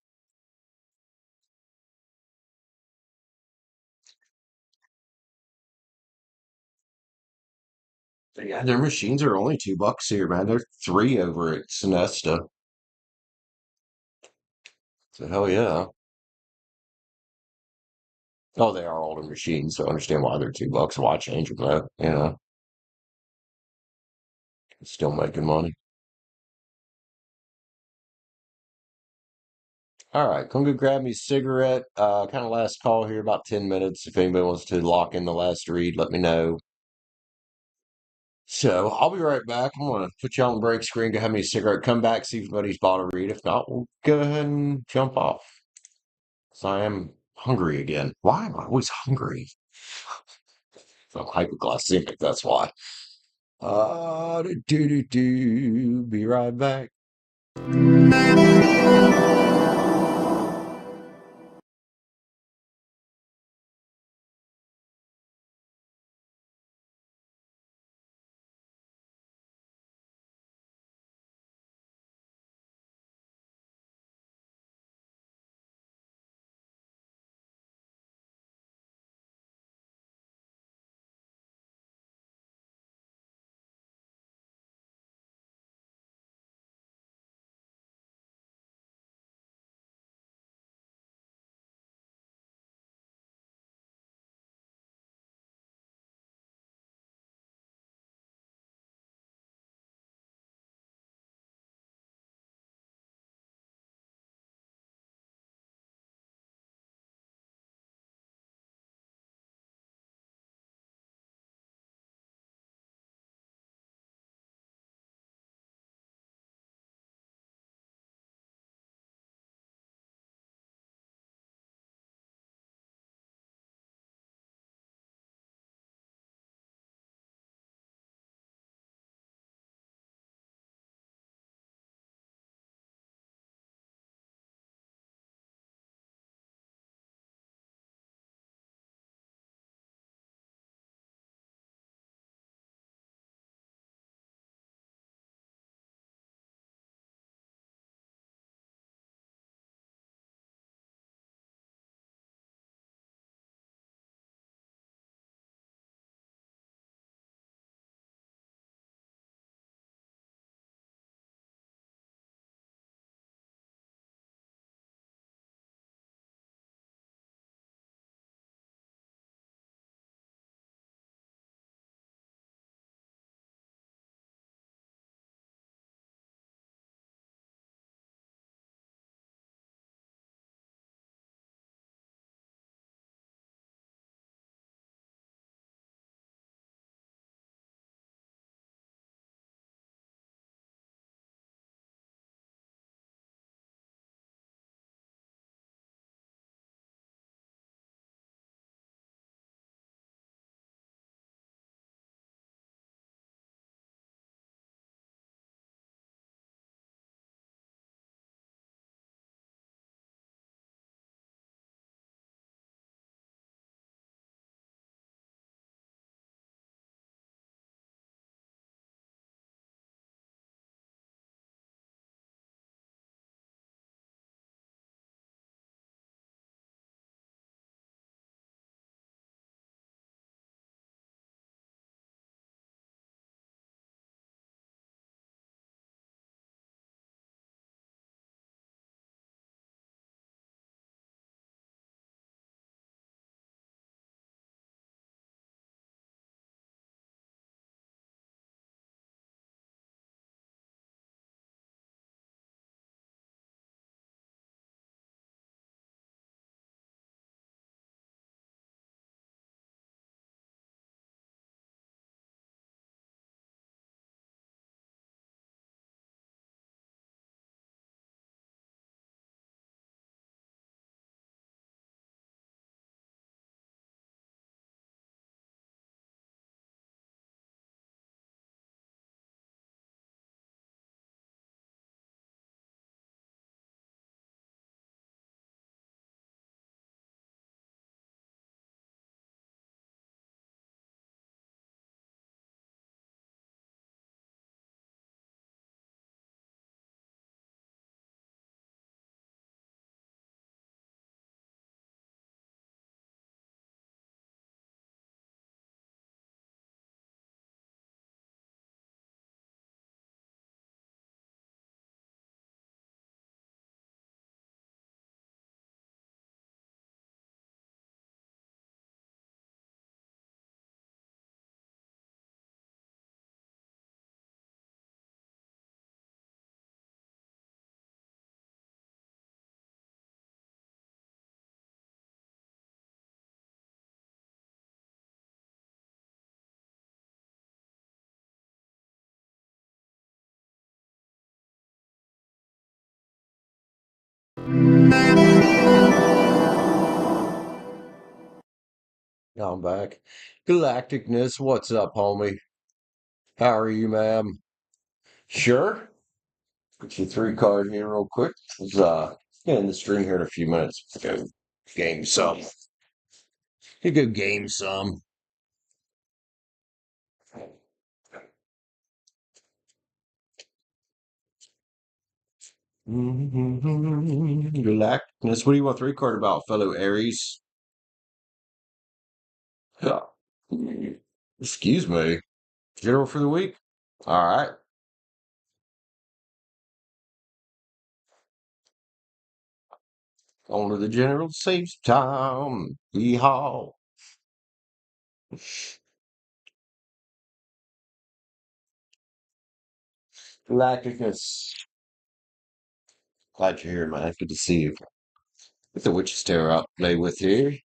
But yeah, their machines are only $2 here, man. They're three over at Sinesta. So hell yeah. Oh, they are older machines, so I understand why they're $2. Why change them though? Still making money. All right, come go grab me a cigarette. Kind of last call here, about 10 minutes. If anybody wants to lock in the last read, let me know. So I'll be right back. I'm gonna put you on the break screen, go have me a cigarette, come back, see if anybody's bought a read. If not, we'll go ahead and jump off. So I am hungry again. Why am I always hungry? I'm hypoglycemic, that's why. Be right back. I'm back. Galacticness, what's up, homie? How are you, ma'am? Sure. Get you three card here real quick. Let's get in the stream here in a few minutes. Go game some. You go game some. Galacticness. What do you want three card about, fellow Aries? Yeah. Excuse me. General for the week? All right. On to the general saves time. Yeehaw. Galacticness. Glad you're here, man. Good to see you. Get the witch's terror out play with you.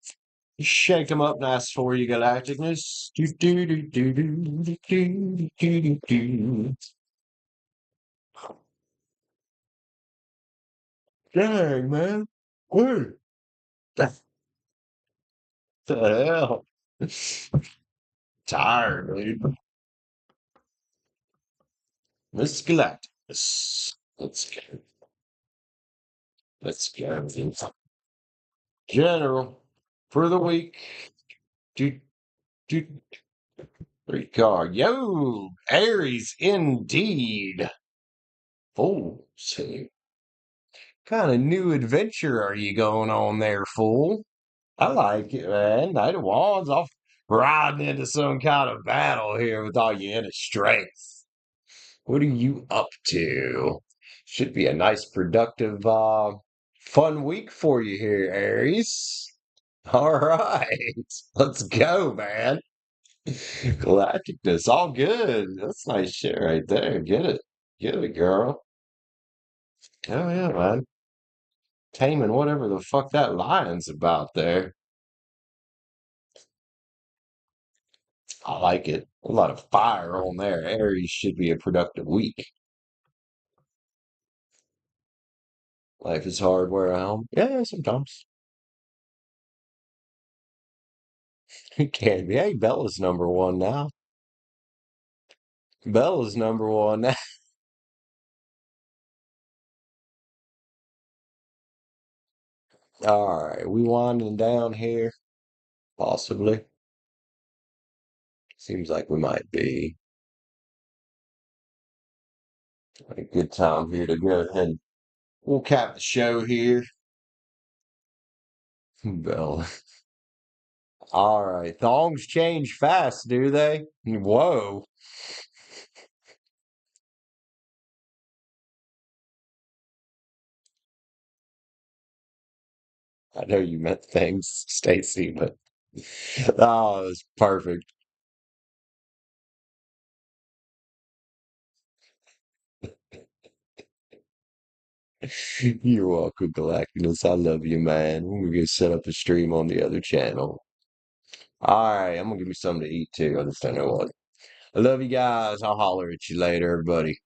Shake them up nice for you, Galacticness. Do, do, do, do, do, do, do, do, do, do. Dang, man. What the hell? Tired, dude. Miss Galacticness. Let's go. Let's go. General for the week. Do, do, three card. Yo, Aries indeed. Oh, see. Kind of new adventure are you going on there, fool? I like it, man. Knight of Wands off riding into some kind of battle here with all your inner strength. What are you up to? Should be a nice, productive, fun week for you here, Aries. All right. Let's go, man. Galacticness, all good. That's nice shit right there. Get it. Get it, girl. Oh, yeah, man. Taming whatever the fuck that lion's about there. I like it. A lot of fire on there. Aries should be a productive week. Life is hard, wear a helm. Yeah, sometimes. It can be. Hey, Bella's number one now. Bella's number one now. All right, we winding down here. Possibly. Seems like we might be. A good time here to go ahead. We'll cap the show here. Bella. All right. Thongs change fast, do they? Whoa. I know you meant things, Stacie, but oh, it's perfect. You're welcome, Galacticness. I love you, man. We're gonna set up a stream on the other channel. All right, I'm gonna give me something to eat too. I just don't know what. I love you guys. I'll holler at you later, everybody.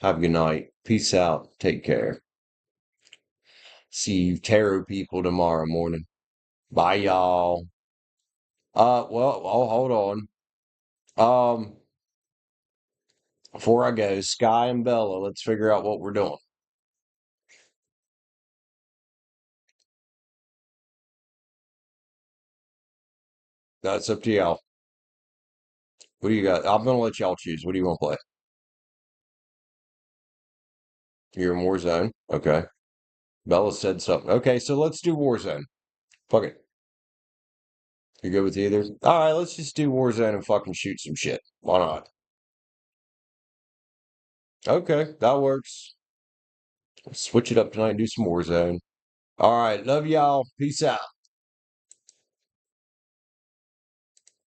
Have a good night. Peace out. Take care. See you tarot people tomorrow morning. Bye, y'all. Well, oh, hold on. Um, before I go, Sky and Bella, let's figure out what we're doing. That's up to y'all. What do you got? I'm gonna let y'all choose. What do you want to play? You're in Warzone. Okay. Bella said something. Okay, so let's do Warzone. Fuck it. You good with either? All right, let's just do Warzone and fucking shoot some shit. Why not? Okay, that works. Switch it up tonight and do some Warzone. All right, love y'all. Peace out.